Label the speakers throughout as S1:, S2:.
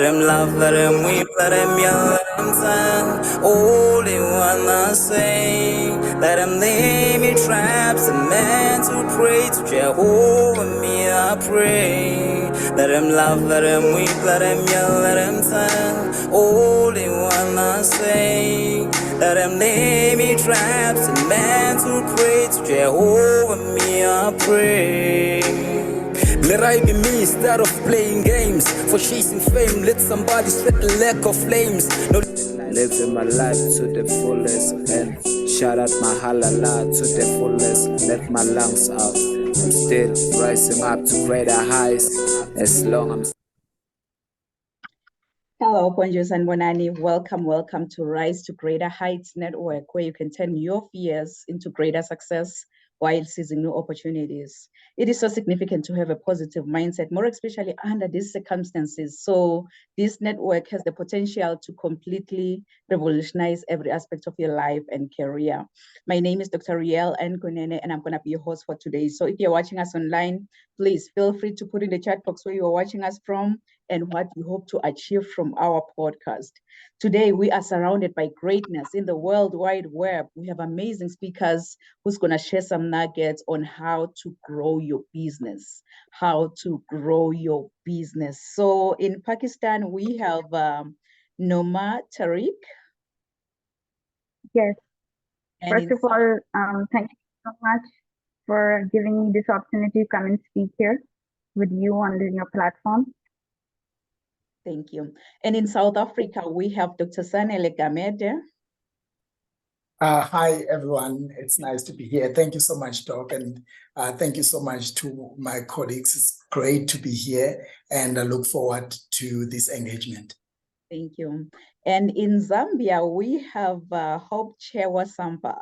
S1: him laugh, let him weep, let him yell, let him sing. Only one must say. Let him lay me traps and men to pray to Jehovah, me I pray. Let him laugh, let him weep, let him yell, let him sing. Only one must say. Let him lay me traps and men to pray to Jehovah, me I pray. Let I be me instead of playing games. For chasing fame, let somebody sweat the lack of flames. No, living my life to the fullest and shout out my halala to the fullest. Let my lungs out. I'm still rising up to greater heights as long as I'm.
S2: Hello, Ponjos and Bonani. Welcome to Rise to Greater Heights Network, where you can turn your fears into greater success while seizing new opportunities. It is so significant to have a positive mindset, more especially under these circumstances. So this network has the potential to completely revolutionize every aspect of your life and career. My name is Dr. Riel Nkonene, and I'm going to be your host for today. So if you're watching us online, please feel free to put in the chat box where you are watching us from and what you hope to achieve from our podcast. Today, we are surrounded by greatness in the World Wide Web. We have amazing speakers who's going to share some nuggets on how to grow your business, So in Pakistan, we have Noma Tariq.
S3: Yes. First of all, thank you so much for giving me this opportunity to come and speak here with you on your platform.
S2: Thank you. And in South Africa, we have Dr. Sanele Gamede.
S4: Hi, everyone. It's nice to be here. Thank you so much, Doc, and thank you so much to my colleagues. It's great to be here, and I look forward to this engagement.
S2: Thank you. And in Zambia, we have Hope Chewa Sampa.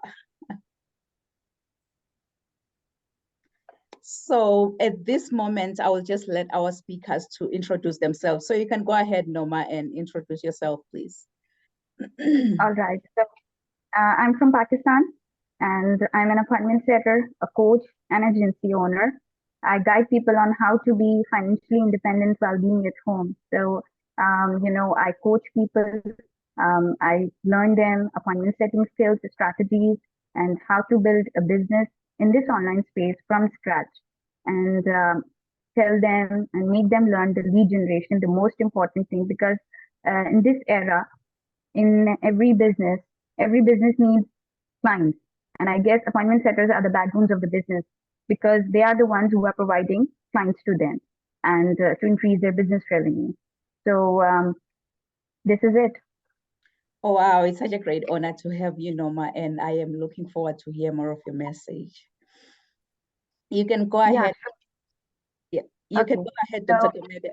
S2: So at this moment, I will just let our speakers to introduce themselves. So you can go ahead, Noma, and introduce yourself, please.
S3: All right. So I'm from Pakistan, and I'm an appointment setter, a coach, and agency owner. I guide people on how to be financially independent while being at home. So, I coach people. I learn them appointment setting skills, strategies, and how to build a business in this online space from scratch, and tell them and make them learn the lead generation, the most important thing, because in this era, in every business needs clients. And I guess appointment setters are the backbones of the business because they are the ones who are providing clients to them and to increase their business revenue. So this is it.
S2: Oh, wow. It's such a great honor to have you, Noma, and I am looking forward to hear more of your message. You can go ahead. Yeah, you can go ahead, Dr. Gamede,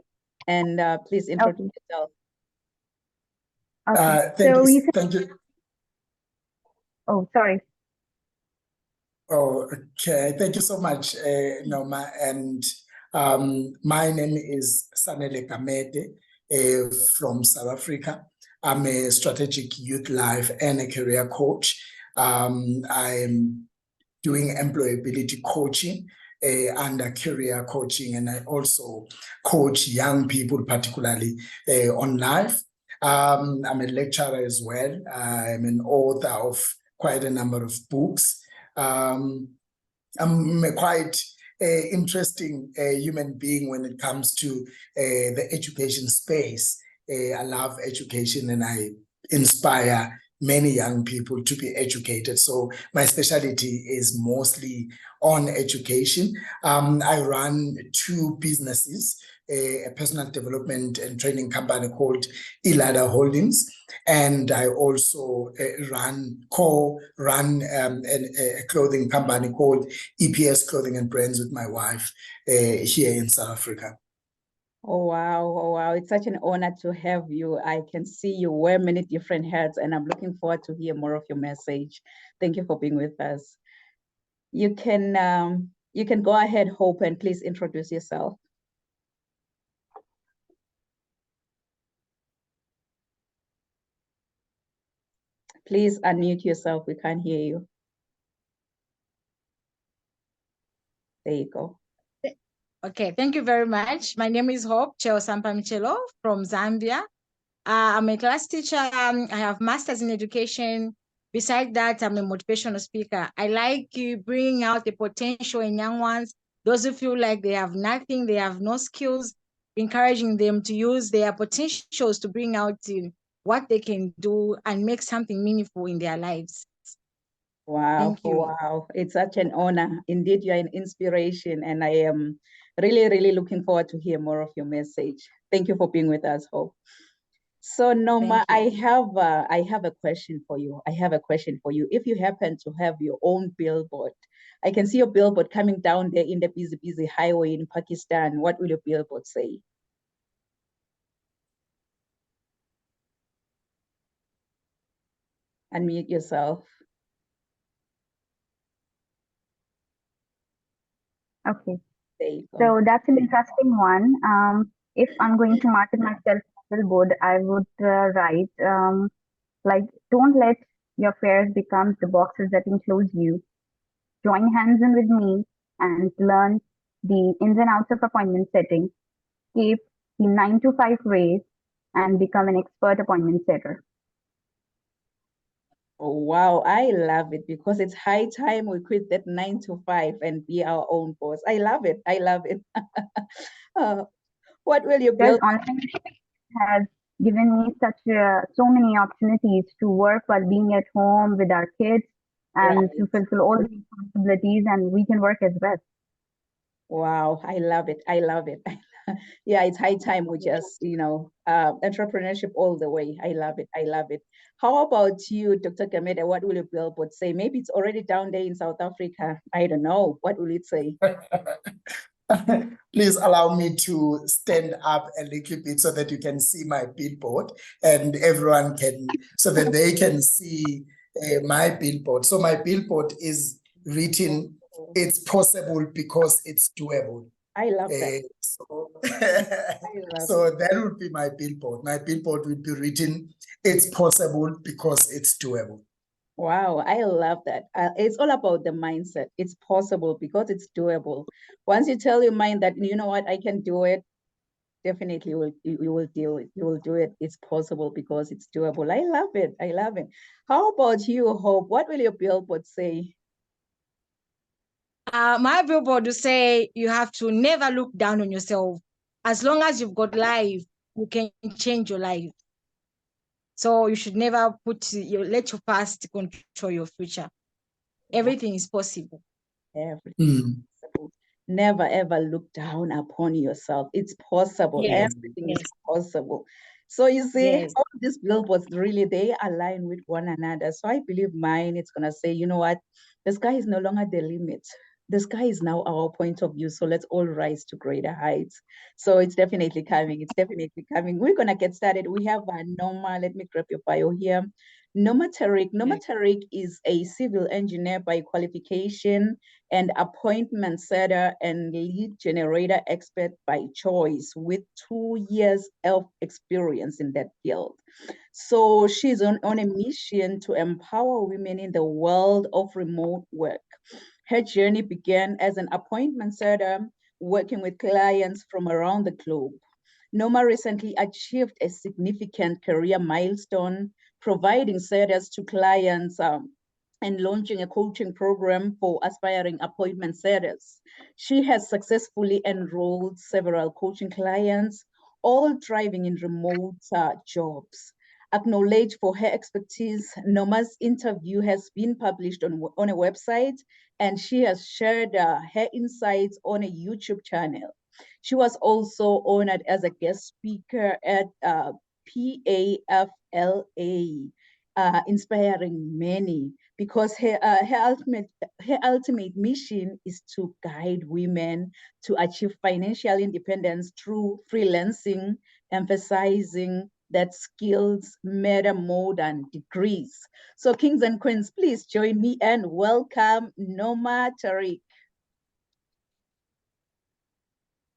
S2: and please introduce yourself.
S3: Okay.
S4: Thank you.
S3: Oh, sorry.
S4: Oh, okay. Thank you so much, Noma. And my name is Sanele Gamede from South Africa. I'm a strategic youth life and a career coach. I'm doing employability coaching under career coaching, and I also coach young people, particularly on life. I'm a lecturer as well. I'm an author of quite a number of books. I'm a quite interesting human being when it comes to the education space. I love education, and I inspire many young people to be educated. So my specialty is mostly on education. I run two businesses, a personal development and training company called Ilada Holdings. And I also run a clothing company called EPS Clothing and Brands with my wife here in South Africa.
S2: Oh, wow. Oh, wow. It's such an honor to have you. I can see you wear many different hats, and I'm looking forward to hear more of your message. Thank you for being with us. You can go ahead, Hope, and please introduce yourself. Please unmute yourself. We can't hear you. There you go.
S5: Okay, thank you very much. My name is Hope Cheo Sampamichelo from Zambia. I'm a class teacher. I have masters in education. Besides that, I'm a motivational speaker. I like bringing out the potential in young ones, those who feel like they have nothing, they have no skills, encouraging them to use their potentials to bring out what they can do and make something meaningful in their lives.
S2: Wow,
S5: Thank you.
S2: wow. It's such an honor. Indeed, you're an inspiration, and I am really, really looking forward to hear more of your message. Thank you for being with us, Hope. So Noma,
S5: Thank
S2: I have a question for you. I have a question for you. If you happen to have your own billboard, I can see your billboard coming down there in the busy highway in Pakistan. What will your billboard say? Unmute yourself.
S3: Okay,
S2: There you go.
S3: so that's an interesting one. If I'm going to market myself on a billboard, I would write like, don't let your fears become the boxes that enclose you. Join hands in with me and learn the ins and outs of appointment setting. Keep the 9 to 5 race and become an expert appointment setter.
S2: Oh, wow, I love it because it's high time we quit that 9 to 5 and be our own boss. I love it. I love it. What will you
S3: Because
S2: build?
S3: online has given me so many opportunities to work while being at home with our kids and to
S2: Right.
S3: fulfill all the responsibilities, and we can work as well.
S2: Wow, I love it. I love it. Yeah, it's high time we just, entrepreneurship all the way. I love it. I love it. How about you, Dr. Gameda? What will your billboard say? Maybe it's already down there in South Africa. I don't know. What will it say?
S4: Please allow me to stand up a little bit so that you can see my billboard and everyone can, so that they can see my billboard. So my billboard is written, it's possible because it's doable.
S2: I love that.
S4: So that would be my billboard. My billboard would be written, it's possible because it's doable.
S2: Wow, I love that. It's all about the mindset. It's possible because it's doable. Once you tell your mind that, you know what, I can do it, definitely you will do it. You will do it. It's possible because it's doable. I love it. I love it. How about you, Hope? What will your billboard say?
S5: My billboard will say you have to never look down on yourself. As long as you've got life, you can change your life. So you should never let your past control your future. Everything is possible.
S2: Everything is possible. Never ever look down upon yourself. It's possible.
S5: Yes.
S2: Everything is possible. So you see,
S5: Yes.
S2: all these billboards really, they align with one another. So I believe mine, it's gonna say, you know what, the sky is no longer the limit. The sky is now our point of view. So let's all rise to greater heights. So it's definitely coming. It's definitely coming. We're gonna get started. We have Noma. Let me grab your bio here. Noma Tariq. Noma Tariq is a civil engineer by qualification and appointment setter and lead generator expert by choice with 2 years of experience in that field. So she's on a mission to empower women in the world of remote work. Her journey began as an appointment setter, working with clients from around the globe. Noma recently achieved a significant career milestone, providing setters to clients and launching a coaching program for aspiring appointment setters. She has successfully enrolled several coaching clients, all thriving in remote jobs. Acknowledged for her expertise, Noma's interview has been published on a website, and she has shared her insights on a YouTube channel. She was also honored as a guest speaker at PAFLA, inspiring many because her ultimate mission is to guide women to achieve financial independence through freelancing, emphasizing that skills matter more than degrees. So kings and queens, please join me and welcome Noma Tariq.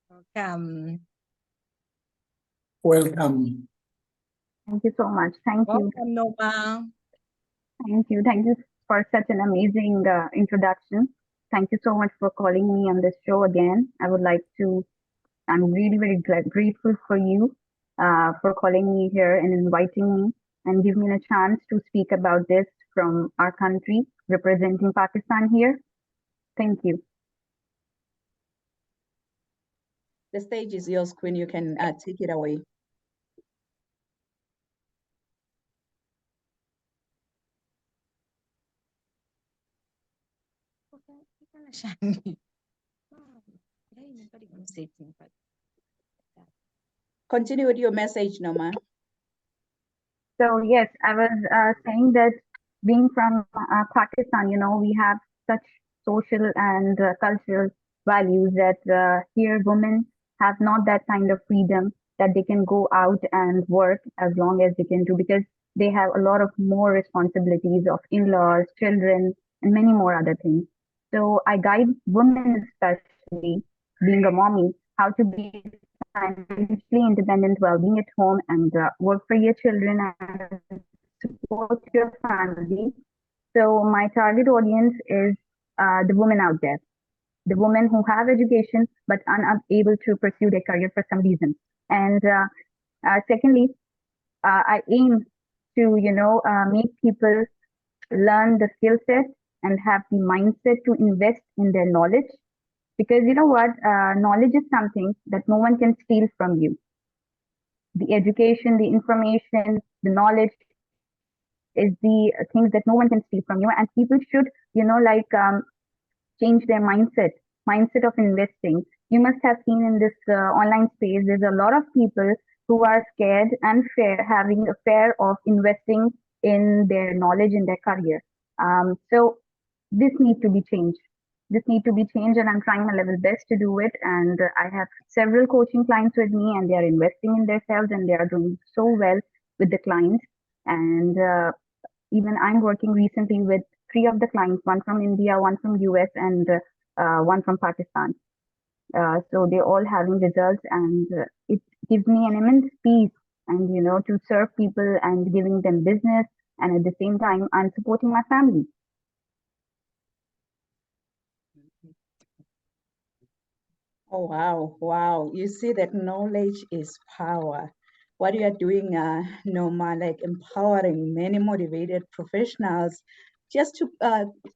S5: Welcome.
S4: Welcome.
S3: Thank you so much. Thank you.
S5: Welcome, Noma.
S3: Thank you. Thank you for such an amazing introduction. thank you so much for calling me on this show again. I'm really very grateful for you for calling me here and inviting me and give me a chance to speak about this from our country, representing Pakistan here. Thank you.
S2: The stage is yours, Queen. You can take it away. Continue with your message, Noma.
S3: So yes, I was saying that being from Pakistan, we have such social and cultural values that here women have not that kind of freedom that they can go out and work as long as they can do, because they have a lot of more responsibilities of in-laws, children, and many more other things. So I guide women, especially being a mommy, how to be financially independent while being at home and work for your children and support your family. So my target audience is the women out there, the women who have education but unable to pursue their career for some reason. And secondly, I aim to make people learn the skill set and have the mindset to invest in their knowledge, because you know what, knowledge is something that no one can steal from you. The education, the information, the knowledge is the things that no one can steal from you, and people should change their mindset of investing. You must have seen in this online space, there's a lot of people who are scared and having a fear of investing in their knowledge, in their career. So this needs to be changed. And I'm trying my level best to do it. And I have several coaching clients with me, and they are investing in themselves, and they are doing so well with the clients. And even I'm working recently with 3 of the clients, one from India, one from US, and one from Pakistan. So they're all having results, and it gives me an immense peace, and to serve people and giving them business, and at the same time I'm supporting my family.
S2: Oh, wow. Wow. You see that knowledge is power. What you are doing, Noma, like empowering many motivated professionals just to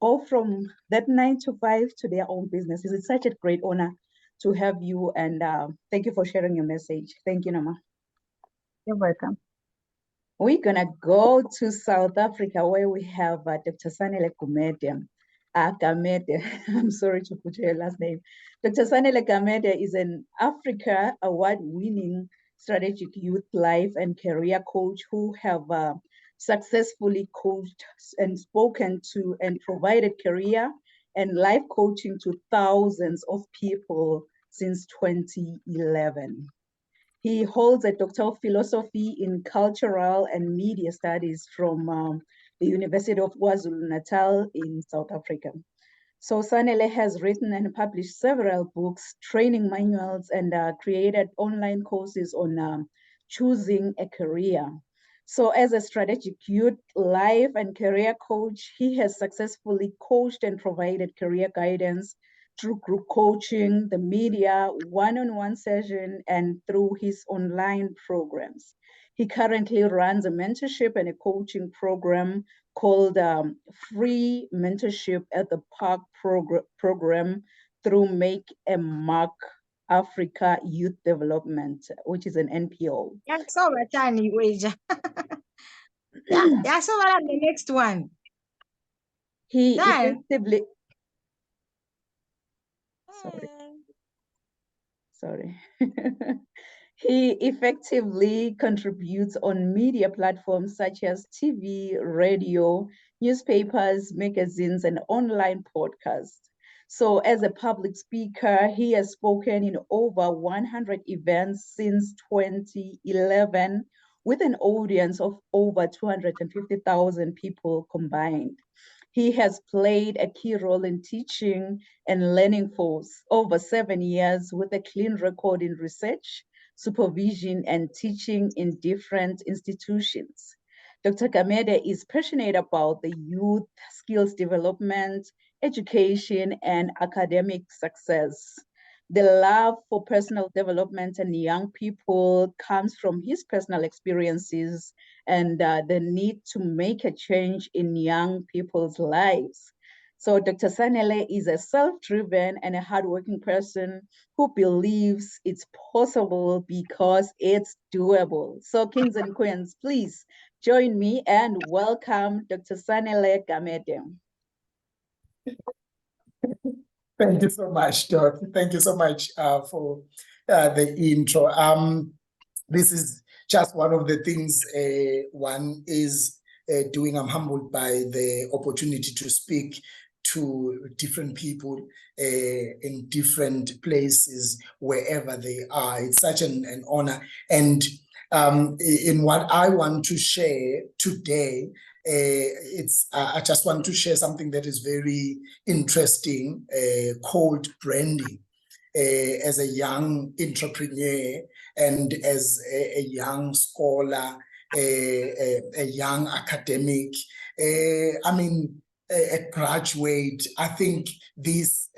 S2: go from that 9 to 5 to their own businesses. It's such a great honor to have you, and thank you for sharing your message. Thank you, Noma.
S3: You're welcome.
S2: We're gonna go to South Africa, where we have Dr. Sanele Gumede. Gamede, I'm sorry to put your last name. Dr. Sanele Gamede is an Africa award-winning strategic youth life and career coach who have successfully coached and spoken to and provided career and life coaching to thousands of people since 2011. He holds a Doctor of Philosophy in Cultural and Media Studies from the University of KwaZulu-Natal in South Africa. So Sanele has written and published several books, training manuals, and created online courses on choosing a career. So as a strategic youth life and career coach, he has successfully coached and provided career guidance through group coaching, the media, one-on-one session, and through his online programs. He currently runs a mentorship and a coaching program called Free Mentorship at the Park program through Make a Mark Africa Youth Development, which is an NPO.
S5: Yeah, so Ratani Wager. Yeah, so what the next one?
S2: He
S5: Done.
S2: effectively sorry. He effectively contributes on media platforms such as TV, radio, newspapers, magazines, and online podcasts. So as a public speaker, he has spoken in over 100 events since 2011 with an audience of over 250,000 people combined. He has played a key role in teaching and learning for over 7 years with a clean record in research, supervision, and teaching in different institutions. Dr. Gamede is passionate about the youth skills development, education, and academic success. The love for personal development and young people comes from his personal experiences and the need to make a change in young people's lives. So Dr. Sanele is a self-driven and a hardworking person who believes it's possible because it's doable. So kings and queens, please join me and welcome Dr. Sanele Gamede.
S4: Thank you so much, Dorothy. Thank you so much for the intro. This is just one of the things one is doing. I'm humbled by the opportunity to speak to different people in different places, wherever they are. It's such an honor. And in what I want to share today, I just want to share something that is very interesting, called branding. As a young entrepreneur and as a young scholar, a young academic, a graduate, I think this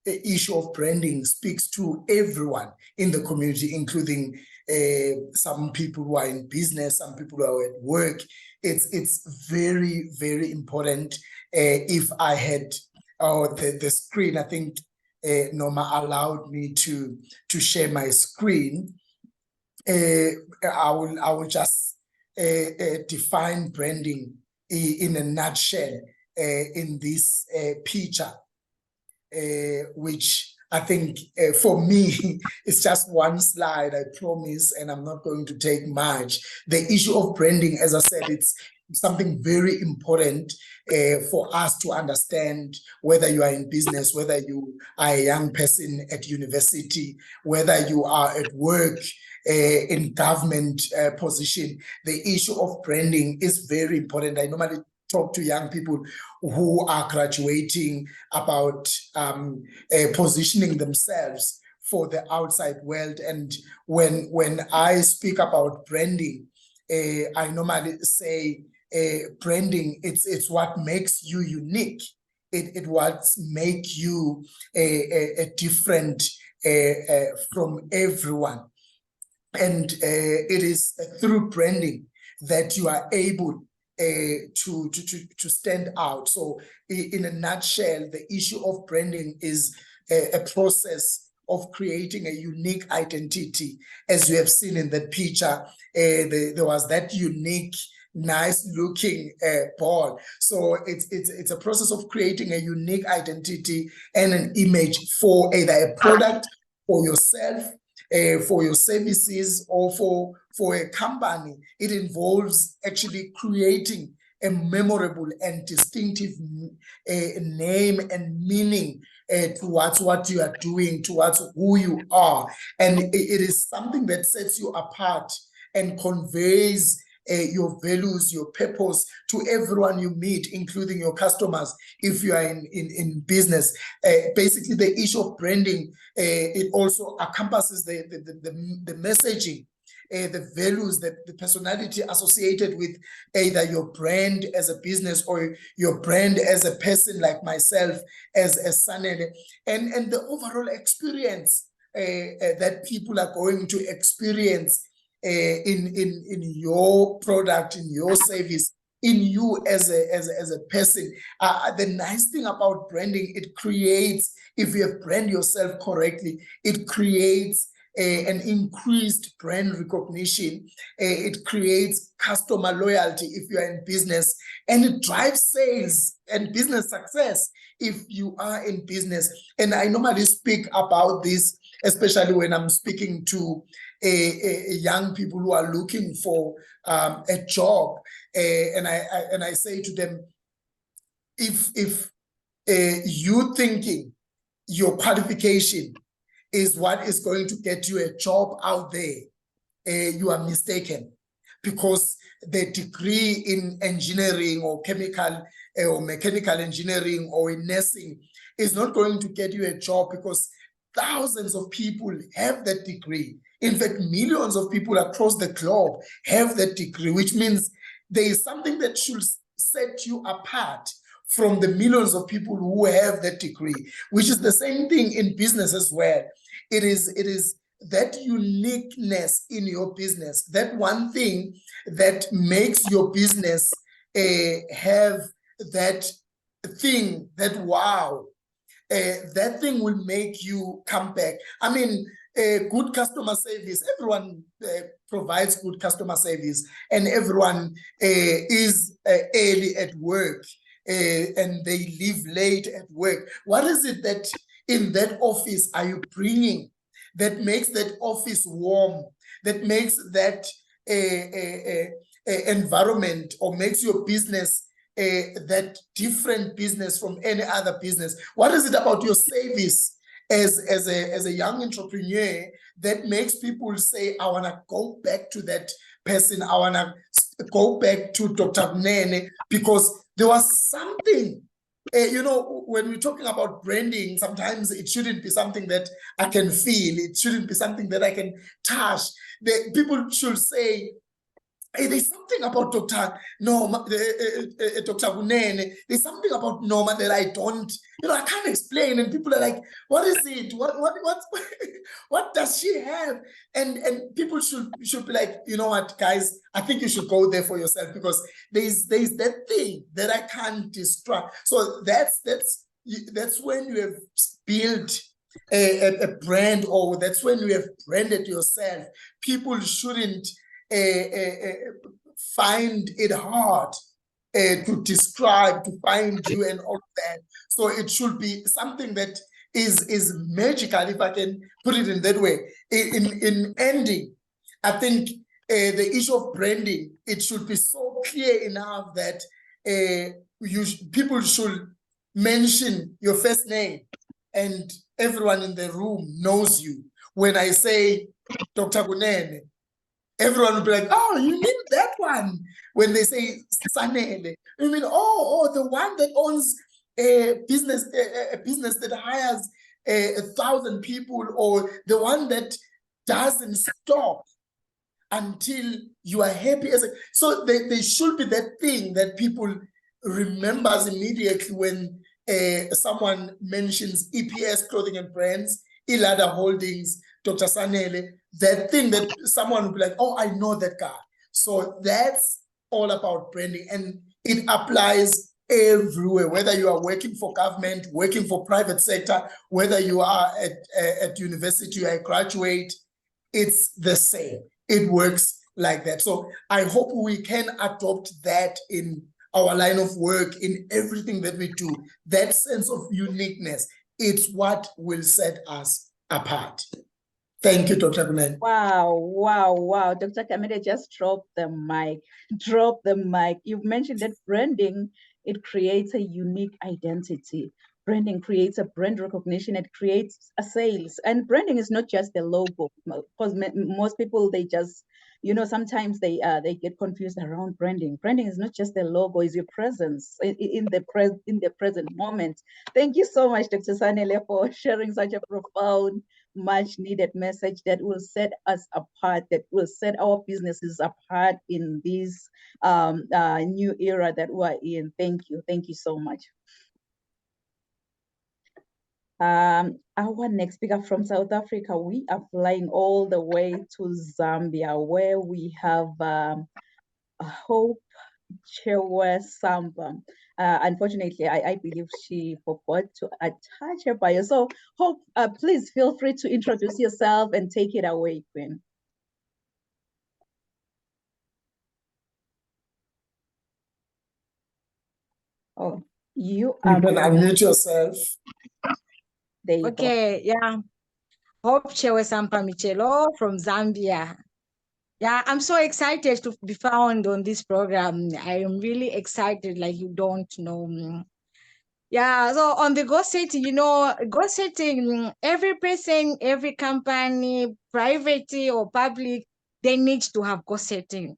S4: issue of branding speaks to everyone in the community, including some people who are in business, some people who are at work. It's very, very important. If I had the screen, I think Norma allowed me to share my screen. I will just define branding in a nutshell in this picture, which I think for me, it's just one slide, I promise, and I'm not going to take much. The issue of branding, as I said, it's something very important for us to understand, whether you are in business, whether you are a young person at university, whether you are at work, in government position. The issue of branding is very important. I normally talk to young people who are graduating about positioning themselves for the outside world. And when I speak about branding, I normally say branding, it's what makes you unique. It what make you a different from everyone. And it is through branding that you are able to stand out. So in a nutshell, the issue of branding is a process of creating a unique identity. As you have seen in the picture, there was that unique, nice looking ball. So it's a process of creating a unique identity and an image for either a product, for yourself, for your services, or for a company. It involves actually creating a memorable and distinctive name and meaning towards what you are doing, towards who you are. And it is something that sets you apart and conveys your values, your purpose to everyone you meet, including your customers, if you are in business. Basically, the issue of branding, it also encompasses the messaging, the values, the personality associated with either your brand as a business or your brand as a person like myself, as Sanele, and the overall experience that people are going to experience in your product, in your service, in you as a person. The nice thing about branding, it creates, if you have brand yourself correctly, it creates an increased brand recognition. It creates customer loyalty if you are in business, and it drives sales and business success if you are in business. And I normally speak about this, especially when I'm speaking to young people who are looking for a job, and I say to them, if you thinking your qualification is what is going to get you a job out there, you are mistaken, because the degree in engineering or chemical or mechanical engineering or in nursing is not going to get you a job, because thousands of people have that degree. In fact, millions of people across the globe have that degree, which means there is something that should set you apart from the millions of people who have that degree, which is the same thing in business as well. It is that uniqueness in your business, that one thing that makes your business have that thing, that wow, that thing will make you come back. I mean, good customer service, everyone provides good customer service, and everyone is early at work, and they leave late at work. What is it that in that office are you bringing that makes that office warm, that makes that environment, or makes your business that different business from any other business? What is it about your service as a young entrepreneur that makes people say, I want to go back to that person, I want to go back to Dr. Kunene, because there was something, you know, when we're talking about branding, sometimes it shouldn't be something that I can feel, it shouldn't be something that I can touch. The people should say, hey, there's something about Dr. Norma, Dr. Kunene, there's something about Norma that I don't, you know, I can't explain. And people are like, what is it? What does she have? And people should be like, you know what, guys, I think you should go there for yourself, because there's that thing that I can't describe. So that's when you have built a brand, or that's when you have branded yourself. People shouldn't find it hard to describe, to find you and all that. So it should be something that is magical, if I can put it in that way. In ending, I think the issue of branding, it should be so clear enough that people should mention your first name and everyone in the room knows you. When I say Dr. Kunene, everyone will be like, oh, you mean that one? When they say Sanele, you mean, oh, the one that owns a business that hires 1,000 people, or the one that doesn't stop until you are happy. So there should be that thing that people remembers immediately when someone mentions EPS Clothing and Brands, Ilada Holdings, Dr. Sanele, that thing that someone will be like, oh, I know that guy. So that's all about branding, and it applies everywhere, whether you are working for government, working for private sector, whether you are at university, or a graduate, it's the same. It works like that. So I hope we can adopt that in our line of work, in everything that we do. That sense of uniqueness, it's what will set us apart. Thank you, Dr. Kunene.
S2: Wow. Dr. Kamede just dropped the mic. You've mentioned that branding, it creates a unique identity. Branding creates a brand recognition. It creates a sales. And branding is not just the logo, because most people, they just, you know, sometimes they get confused around branding. Branding is not just the logo, it's your presence in the present moment. Thank you so much, Dr. Sanele, for sharing such a profound, much needed message that will set us apart, that will set our businesses apart in this new era that we're in. Thank you so much. Our next speaker from South Africa, we are flying all the way to Zambia, where we have Hope Chewesamba. Unfortunately, I believe she forgot to attach her bio. So Hope, please feel free to introduce yourself and take it away, Queen. Oh, you
S4: can unmute yourself.
S2: There you
S5: Okay, yeah. Hope Chewesamba Michelo from Zambia. Yeah, I'm so excited to be found on this program. I am really excited, like you don't know. Yeah, so on the goal setting, you know, goal setting, every person, every company, private or public, they need to have goal setting.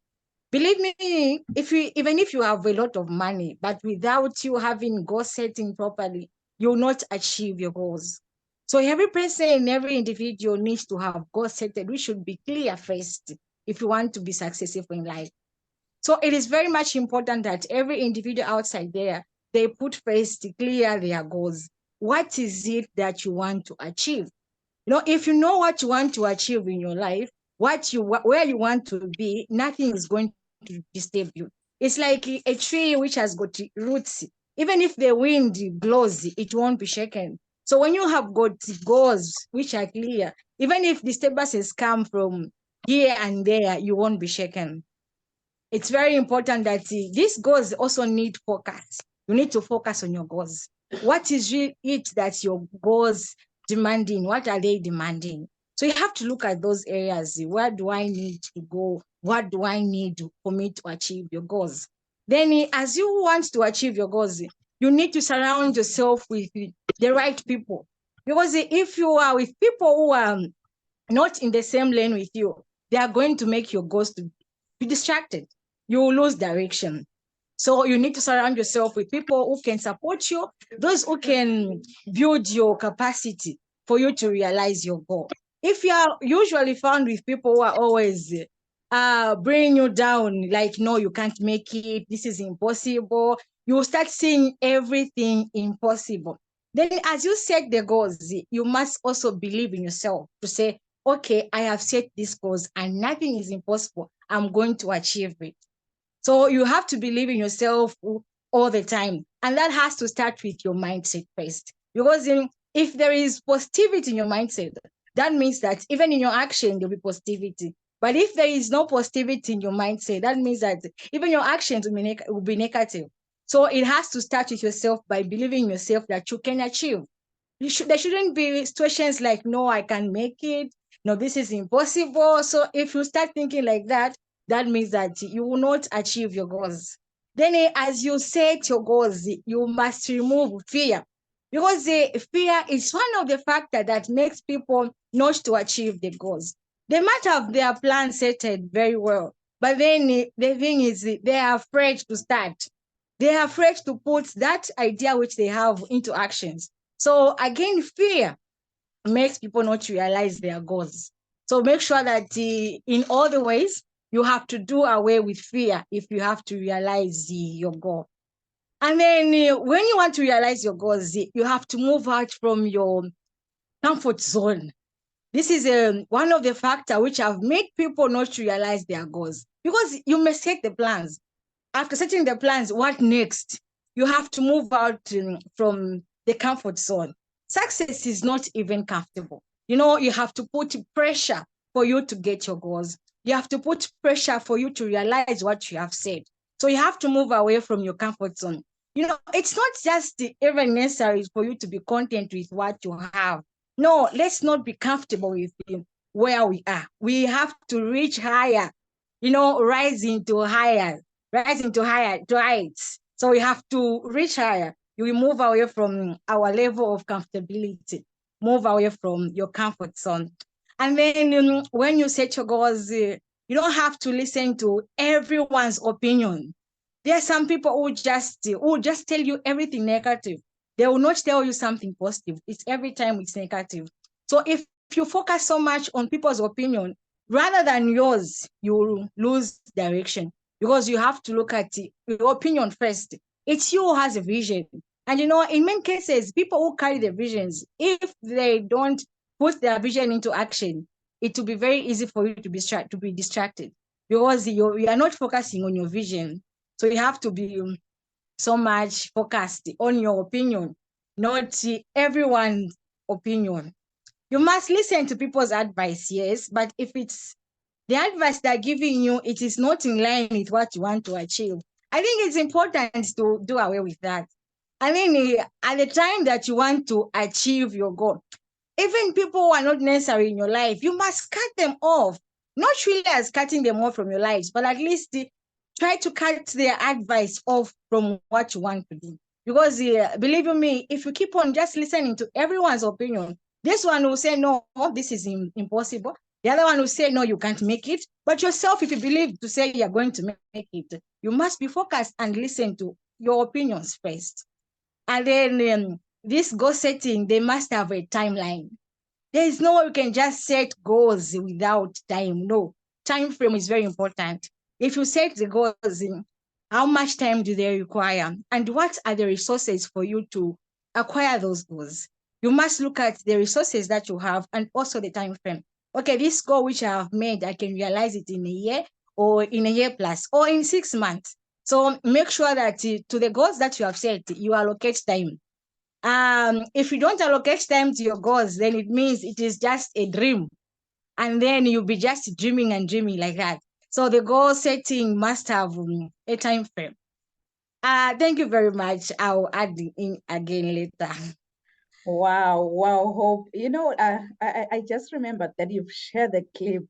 S5: Believe me, even if you have a lot of money, but without you having goal setting properly, you'll not achieve your goals. So every person, every individual needs to have goals set. We should be clear first if you want to be successful in life. So it is very much important that every individual outside there, they put first clear their goals. What is it that you want to achieve? You know, if you know what you want to achieve in your life, where you want to be, nothing is going to disturb you. It's like a tree which has got roots. Even if the wind blows, it won't be shaken. So when you have got goals which are clear, even if disturbances come from here and there, you won't be shaken. It's very important that these goals also need focus. You need to focus on your goals. What is it that your goals demanding? What are they demanding? So you have to look at those areas. Where do I need to go? What do I need for me to achieve your goals? Then as you want to achieve your goals, you need to surround yourself with the right people. Because if you are with people who are not in the same lane with you, they are going to make your goals to be distracted. You will lose direction. So you need to surround yourself with people who can support you, those who can build your capacity for you to realize your goal. If you are usually found with people who are always bringing you down, like, no, you can't make it, this is impossible, you will start seeing everything impossible. Then as you set the goals, you must also believe in yourself to say, okay, I have set these goals and nothing is impossible. I'm going to achieve it. So you have to believe in yourself all the time. And that has to start with your mindset first. Because if there is positivity in your mindset, that means that even in your action, there'll be positivity. But if there is no positivity in your mindset, that means that even your actions will be negative. So it has to start with yourself by believing in yourself that you can achieve. There shouldn't be situations like, no, I can't make it. No, this is impossible. So if you start thinking like that, that means that you will not achieve your goals. Then as you set your goals, you must remove fear. Because fear is one of the factors that makes people not to achieve the goals. They might have their plan set very well, but then the thing is they are afraid to start. They are afraid to put that idea which they have into actions. So again, fear makes people not realize their goals. So make sure that in all the ways, you have to do away with fear if you have to realize your goal. And then when you want to realize your goals, you have to move out from your comfort zone. This is one of the factors which have made people not realize their goals. Because you may set the plans. After setting the plans, what next? You have to move out from the comfort zone. Success is not even comfortable. You know, you have to put pressure for you to get your goals. You have to put pressure for you to realize what you have said. So you have to move away from your comfort zone. You know, it's not just even necessary for you to be content with what you have. No, let's not be comfortable with where we are. We have to reach higher, you know, rise into higher to heights. So we have to reach higher. You will move away from our level of comfortability, move away from your comfort zone. And then when you set your goals, you don't have to listen to everyone's opinion. There are some people who just tell you everything negative. They will not tell you something positive. It's every time it's negative. So if you focus so much on people's opinion rather than yours, you will lose direction. Because you have to look at your opinion first. It's you who has a vision. And you know, in many cases, people who carry their visions, if they don't put their vision into action, it will be very easy for you to be distracted. Because you are not focusing on your vision. So you have to be so much focused on your opinion, not everyone's opinion. You must listen to people's advice, yes, but if it's the advice they're giving you, it is not in line with what you want to achieve, I think it's important to do away with that. I mean, at the time that you want to achieve your goal, even people who are not necessary in your life, you must cut them off. Not really as cutting them off from your lives, but at least try to cut their advice off from what you want to do. Because believe me, if you keep on just listening to everyone's opinion, this one will say, no, this is impossible. The other one will say, no, you can't make it. But yourself, if you believe to say you're going to make it, you must be focused and listen to your opinions first. And then this goal setting, they must have a timeline. There is no way you can just set goals without time. No, time frame is very important. If you set the goals How much time do they require? And what are the resources for you to acquire those goals? You must look at the resources that you have and also the time frame. Okay, this goal which I have made, I can realize it in a year or in a year plus or in 6 months. So make sure that to the goals that you have set, you allocate time. If you don't allocate time to your goals, then it means it is just a dream. And then you'll be just dreaming and dreaming like that. So the goal setting must have a time frame. Thank you very much. I'll add in again later.
S2: Wow, wow, Hope. You know, I just remembered that you've shared a clip.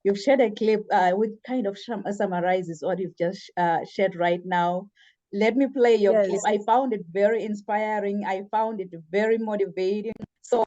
S2: You've shared a clip which kind of summarizes what you've just shared right now. Let me play your clip.
S5: Yes.
S2: I found it very inspiring. I found it very motivating. So,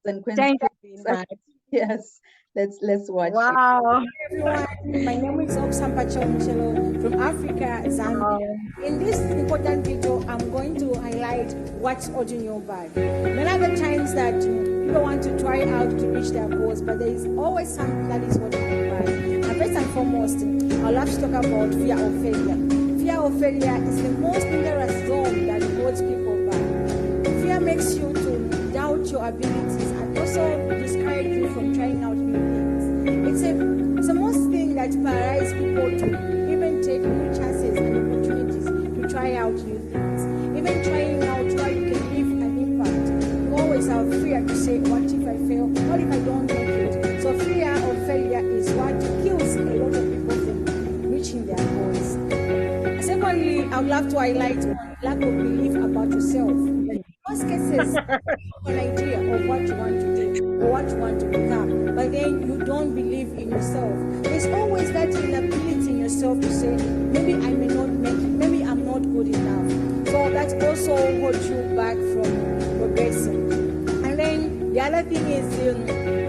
S2: and
S5: Thank you very much.
S2: yes, let's watch it.
S5: Wow.
S6: Everyone, my name is Oksampa Chomchelo from Africa, Zambia. In this important video, I'm going to highlight what's holding you back. Many of the times that people want to try out to reach their goals, but there is always something that is holding you back. And first and foremost, I'd love to talk about fear of failure. Fear of failure is the most dangerous zone that holds people back. Fear makes you to doubt your abilities and also discourage you from trying out new things. It's the most thing that paralyzes people to even take new chances and opportunities to try out new things. Even trying out where you can leave an impact. You always have fear to say, what if I fail? What if I don't make it? So fear of failure is what kills a lot of people from reaching their goals. Secondly, I would love to highlight lack of belief about yourself. In most cases, you have an idea of what you want to do or what you want to become, but then you don't believe in yourself. There's always that inability in yourself to say, maybe I may not make it, maybe I'm not good enough. So that also holds you back from progressing. And then the other thing is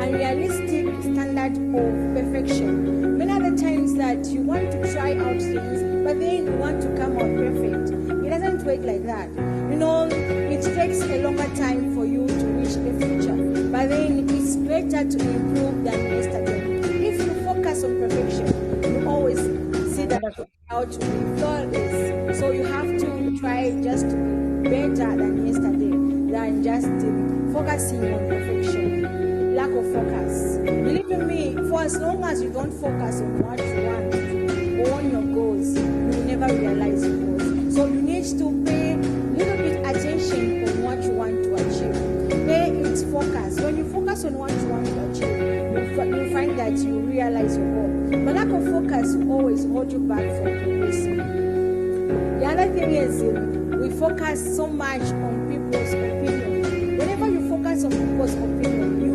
S6: unrealistic standard of perfection. Many other times that you want to try out things, but then you want to come out perfect. It doesn't work like that. You know, it takes a longer time for you to reach the future, but then it's better to improve than yesterday. If you focus on perfection, you always see that how to be flawless. So you have to try just to be better than yesterday, than just focusing on perfection. Lack of focus. Believe in me, for as long as you don't focus on what you want or on your goals, you will never realize your goals. So you need to pay a little bit attention on what you want to achieve. Pay its focus. When you focus on what you want to achieve, you'll find that you realize your goal. But lack of focus will always hold you back from progressing. The other thing is we focus so much on people's opinion. Whenever you focus on people's opinion, you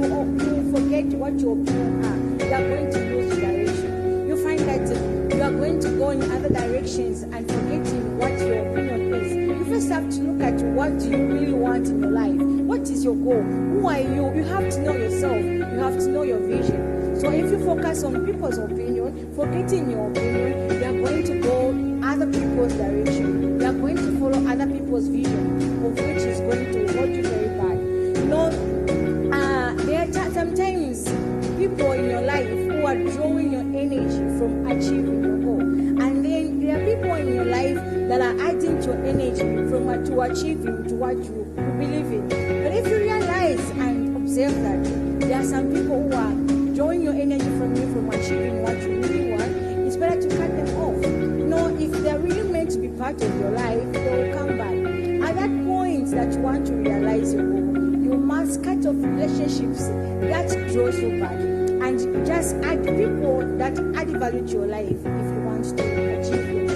S6: forget what your opinion are. You are going to lose direction. You find that you are going to go in other directions and forgetting what your opinion is. You first have to look at what do you really want in your life. What is your goal? Who are you? You have to know yourself. You have to know your vision. So if you focus on people's opinion, forgetting your opinion, you are going to go other people's direction. You are going to follow other people's vision, of which is going to hold you very bad. You know, there are sometimes people in your life who are drawing your energy from achieving your goal. And then there are people in your life that are adding to your energy from to achieving to what you believe in. But if you realize and observe that there are some people who are drawing your energy from you from achieving what you really want, it's better to cut them off. You know, if they're really meant to be part of your life, they will come back. At that point that you want to realize your goal, you must cut off relationships that draws you back and just add people that add value to your life if you want to achieve your goal.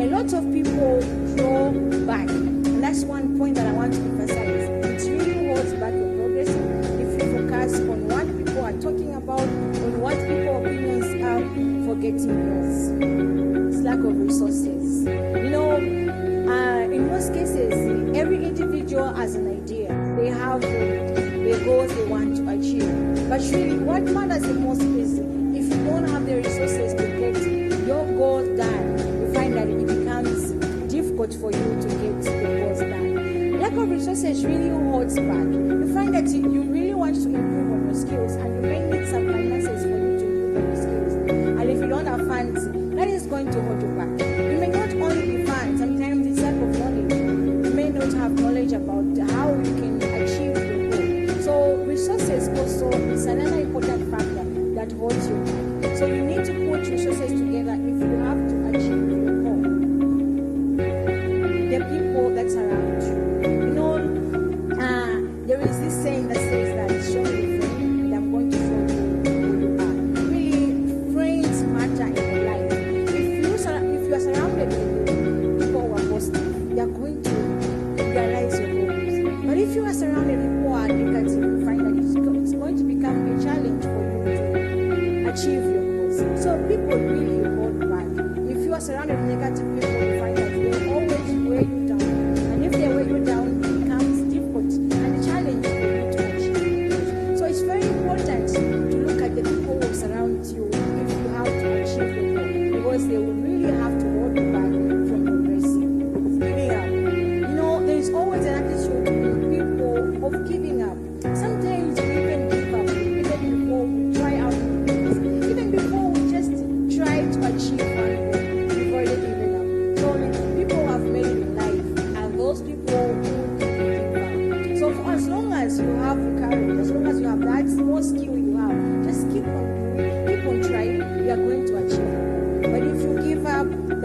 S6: A lot of people draw back, and that's one point that I want to emphasize. It really holds back your progress if you focus on what people are talking about, on what people's opinions are, forgetting yours. It's lack of resources. You know, in most cases, every individual has an idea. They have the goals they want to achieve. But really, what matters the most is if you don't have the resources to get your goals done, you find that it becomes difficult for you to get the goals done. Lack of resources really holds back. You find that you really want to improve on your skills and you may need some finances for you to improve on your skills. And if you don't have funds, that is going to hold you back. You may not only be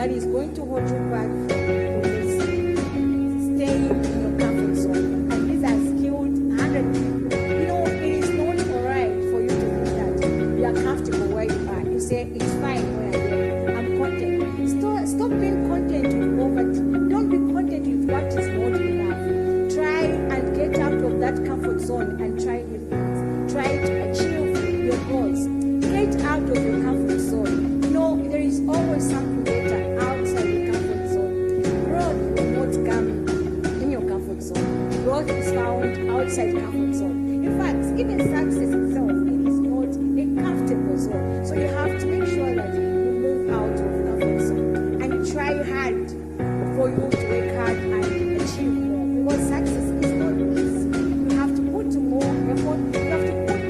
S6: that is going to hold you back from staying in your comfort zone. And these are skilled 100 people. You know, it is not all right for you to think that you are comfortable where you are. You say, it's fine where I am. I'm content. Stop being content with poverty. Don't be content with what is not enough. Try and get out of that comfort zone and try new things. Try to achieve your goals. Get out of your comfort zone. You know, there is always something better outside your comfort zone. Growth will not come in your comfort zone. Growth is found outside comfort zone. In fact, even success itself, it is not a comfortable zone. So you have to make sure that you move out of comfort zone and try hard for you to work hard and achieve more. Because success is not easy. You have to put more effort. You have to put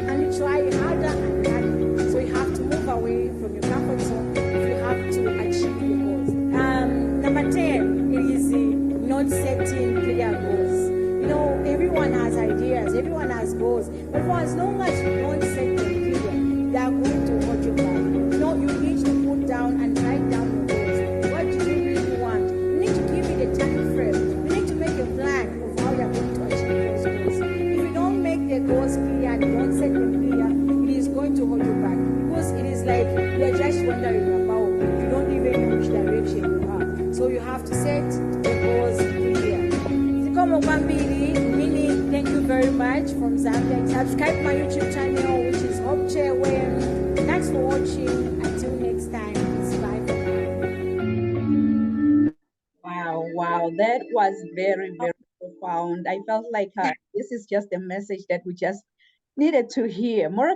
S6: and try harder and harder. So you have to move away from your comfort zone if you have to achieve your goals. Number 10 is not setting clear goals. You know, everyone has ideas, everyone has goals, but for as long as you don't set them clear, they are going to hold you back. You know, you need to put down and write down your goals. What do you really want? You need to give it a time frame. You need to make a plan of how you are going to achieve those goals. If you don't make the goals clear and you don't set them clear, it is going to hold you back because it is like you are just wondering about. You don't even know which direction you are. So you have to set the goals clear. Zikomo Kwambiri, Mini, thank you very much from Zambia. Subscribe my YouTube channel, which is Hope Chairway. Thanks for watching. Until next time, it's bye for now.
S2: Wow, that was very, very profound. I felt like this is just a message that we just needed to hear, more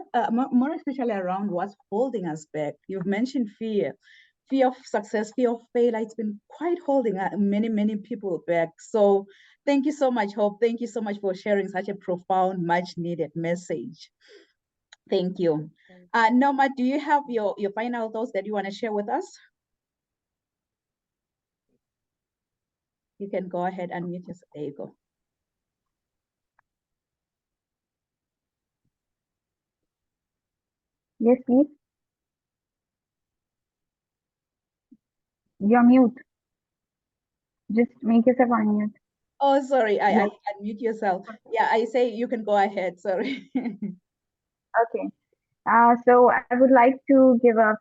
S2: especially around what's holding us back. You've mentioned fear of success, fear of failure. It's been quite holding many people back. So thank you so much, Hope. Thank you so much for sharing such a profound, much needed message. Thank you. Noma, do you have your final thoughts that you want to share with us? You can go ahead and mute yourself. There you go.
S3: Yes, please. You're mute. Just make yourself unmute.
S2: Oh, sorry, I
S3: Yes.
S2: unmute yourself. Yeah, I say you can go ahead, sorry.
S3: Okay. So I would like to give a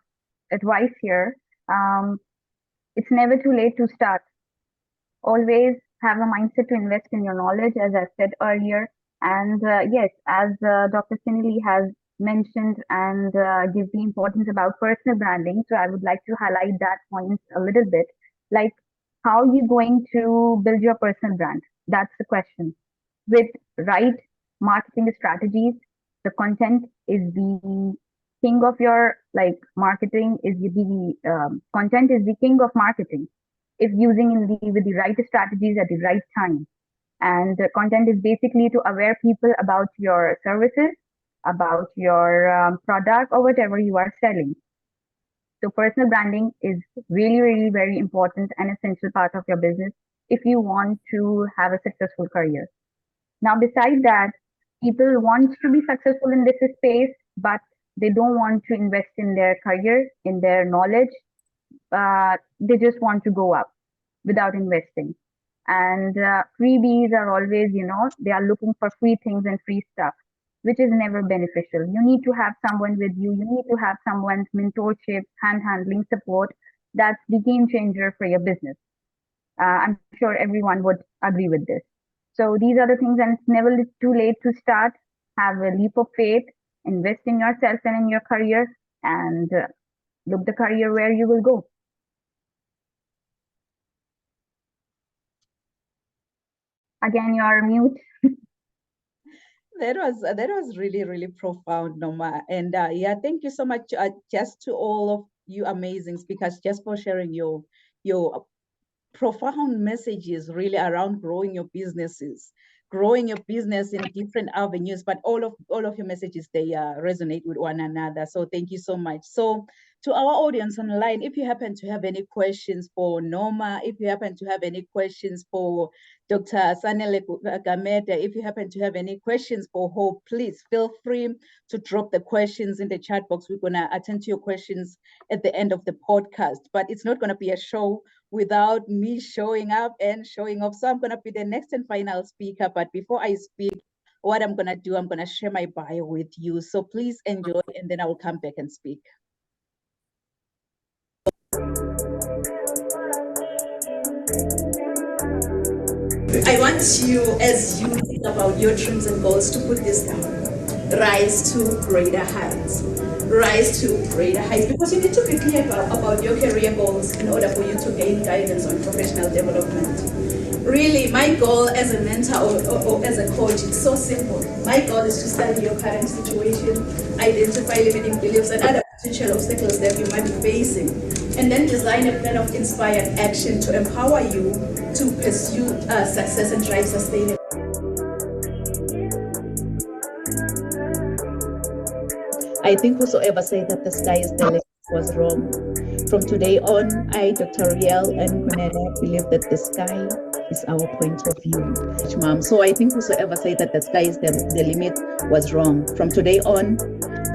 S3: advice here. It's never too late to start. Always have a mindset to invest in your knowledge, as I said earlier. And yes, as Dr. Sinili has mentioned and give the importance about personal branding. So I would like to highlight that point a little bit. Like, how are you going to build your personal brand? That's the question. With right marketing strategies, the content is the king of your marketing is the content is the king of marketing if using with the right strategies at the right time. And the content is basically to aware people about your services, about your product or whatever you are selling. So personal branding is really very important and essential part of your business if you want to have a successful career. Now, besides that, people want to be successful in this space, but they don't want to invest in their career, in their knowledge. They just want to go up without investing. And freebies are always, they are looking for free things and free stuff, which is never beneficial. You need to have someone with you. You need to have someone's mentorship, hand-handling support. That's the game changer for your business. I'm sure everyone would agree with this. So these are the things, and it's never too late to start. Have a leap of faith, invest in yourself and in your career, and look the career where you will go. Again, you're mute.
S2: That was really profound, Noma. And yeah, thank you so much just to all of you amazing speakers, just for sharing your profound messages really around growing your businesses. growing your business in different avenues, but all of your messages, they resonate with one another. So thank you so much. So to our audience online, if you happen to have any questions for Norma, if you happen to have any questions for Dr. Sanele Gamete, if you happen to have any questions for Hope, please feel free to drop the questions in the chat box. We're going to attend to your questions at the end of the podcast, but it's not going to be a show without me showing up and showing off. So I'm going to be the next and final speaker. But before I speak, what I'm going to do, I'm going to share my bio with you. So please enjoy, and then I will come back and speak. I want you, as you think about your dreams and goals, to put this down. Rise to greater heights. Rise to greater heights, because you need to be clear about your career goals in order for you to gain guidance on professional development. Really, my goal as a mentor or as a coach is so simple. My goal is to study your current situation, identify limiting beliefs and other potential obstacles that you might be facing, and then design a plan of inspired action to empower you to pursue success and drive sustainable. I think whosoever said that the sky is the limit was wrong. From today on, I, Dr. Riel and Kunene, believe that the sky is our point of view. Mom. So I think whosoever said that the sky is the limit was wrong. From today on,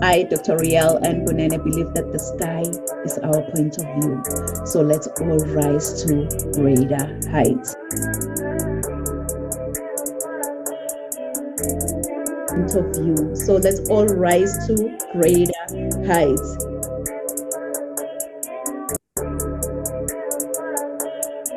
S2: I, Dr. Riel and Kunene, believe that the sky is our point of view. So let's all rise to greater heights. Of view. So let's all rise to greater heights.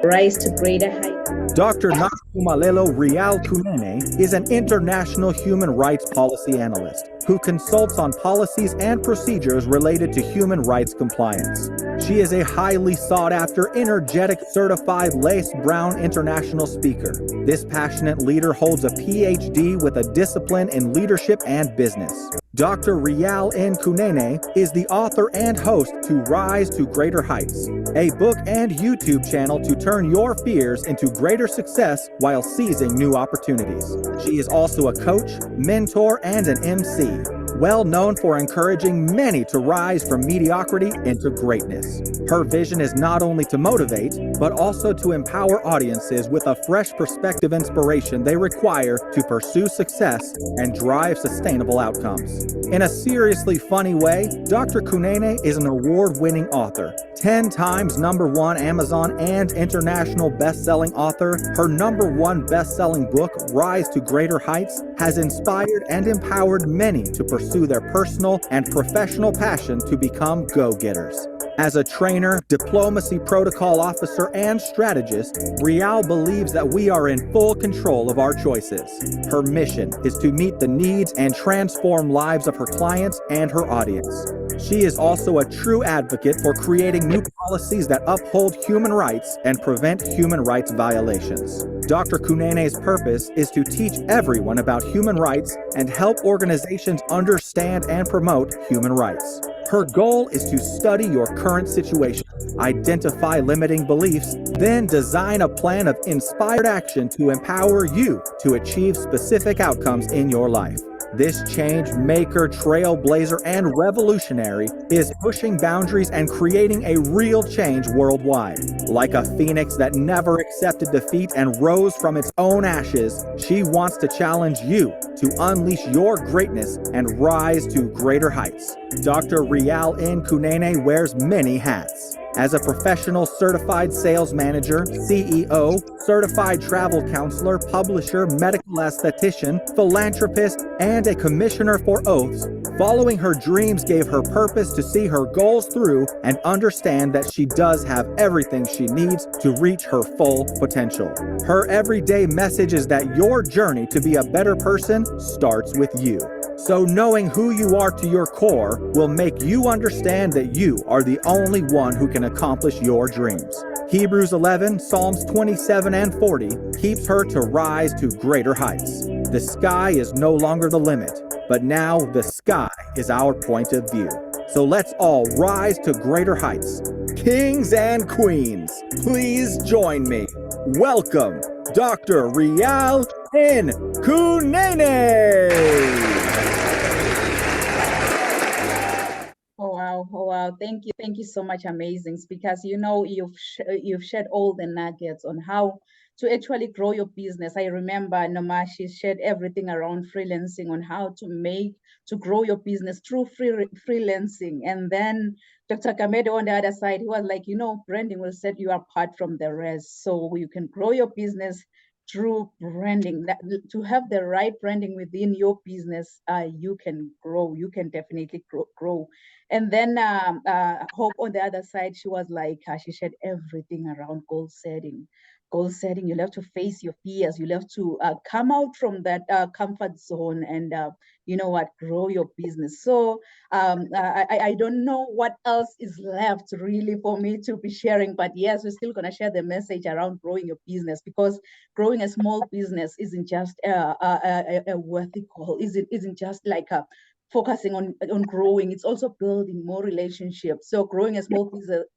S2: Rise to greater heights.
S7: Dr. Nakhumalelo Rial Kunene is an international human rights policy analyst who consults on policies and procedures related to human rights compliance. She is a highly sought-after, energetic, certified Lace Brown international speaker. This passionate leader holds a PhD with a discipline in leadership and business. Dr. Rial N. Kunene is the author and host to Rise to Greater Heights, a book and YouTube channel to turn your fears into greater success while seizing new opportunities. She is also a coach, mentor, and an MC, well known for encouraging many to rise from mediocrity into greatness. Her vision is not only to motivate, but also to empower audiences with a fresh perspective inspiration they require to pursue success and drive sustainable outcomes. In a seriously funny way, Dr. Kunene is an award-winning author, 10 times #1 Amazon and international best-selling author. Her #1 best-selling book, Rise to Greater Heights, has inspired and empowered many to pursue their personal and professional passion to become go-getters. As a trainer, diplomacy protocol officer, and strategist, Rial believes that we are in full control of our choices. Her mission is to meet the needs and transform lives of her clients and her audience. She is also a true advocate for creating new policies that uphold human rights and prevent human rights violations. Dr. Kunene's purpose is to teach everyone about human rights and help organizations understand and promote human rights. Her goal is to study your current situation, identify limiting beliefs, then design a plan of inspired action to empower you to achieve specific outcomes in your life. This change maker, trailblazer, and revolutionary is pushing boundaries and creating a real change worldwide. Like a phoenix that never accepted defeat and rose from its own ashes, she wants to challenge you to unleash your greatness and rise to greater heights. Dr. Rial N. Kunene wears many hats. As a professional certified sales manager, CEO, certified travel counselor, publisher, medical esthetician, philanthropist, and a commissioner for oaths, following her dreams gave her purpose to see her goals through and understand that she does have everything she needs to reach her full potential. Her everyday message is that your journey to be a better person starts with you. So knowing who you are to your core will make you understand that you are the only one who can accomplish your dreams. Hebrews 11, Psalms 27 and 40 keeps her to rise to greater heights. The sky is no longer the limit, but now the sky is our point of view. So let's all rise to greater heights. Kings and queens, please join me. Welcome Dr. Rial Nkunene.
S2: Oh wow, thank you so much, amazing speakers. You know, you've shared all the nuggets on how to actually grow your business. I remember Namashi shared everything around freelancing, on how to grow your business through freelancing. And then Dr. Kamede on the other side, he was like, you know, branding will set you apart from the rest. So you can grow your business through branding. To have the right branding within your business, you can grow. You can definitely grow. And then Hope on the other side, she was like, she shared everything around goal setting. Goal setting, you'll have to face your fears. You'll have to come out from that comfort zone and, you know what, grow your business. So I don't know what else is left really for me to be sharing, but yes, we're still gonna share the message around growing your business, because growing a small business isn't just a worthy goal. Isn't just like a focusing on growing, it's also building more relationships. So growing a small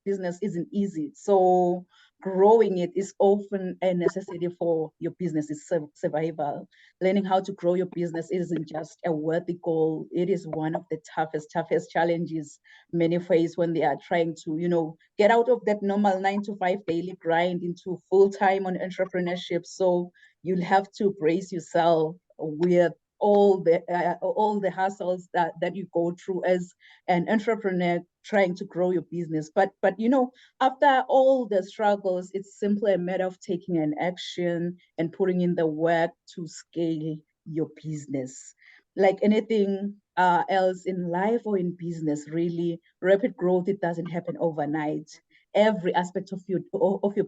S2: business isn't easy. So growing it is often a necessity for your business's survival. Learning how to grow your business isn't just a worthy goal. It is one of the toughest challenges many face when they are trying to, you know, get out of that normal 9-to-5 daily grind into full-time on entrepreneurship. So you'll have to brace yourself with all the hassles that you go through as an entrepreneur trying to grow your business. But you know, after all the struggles, it's simply a matter of taking an action and putting in the work to scale your business. Like anything else in life or in business, really, rapid growth, it doesn't happen overnight. Every aspect of your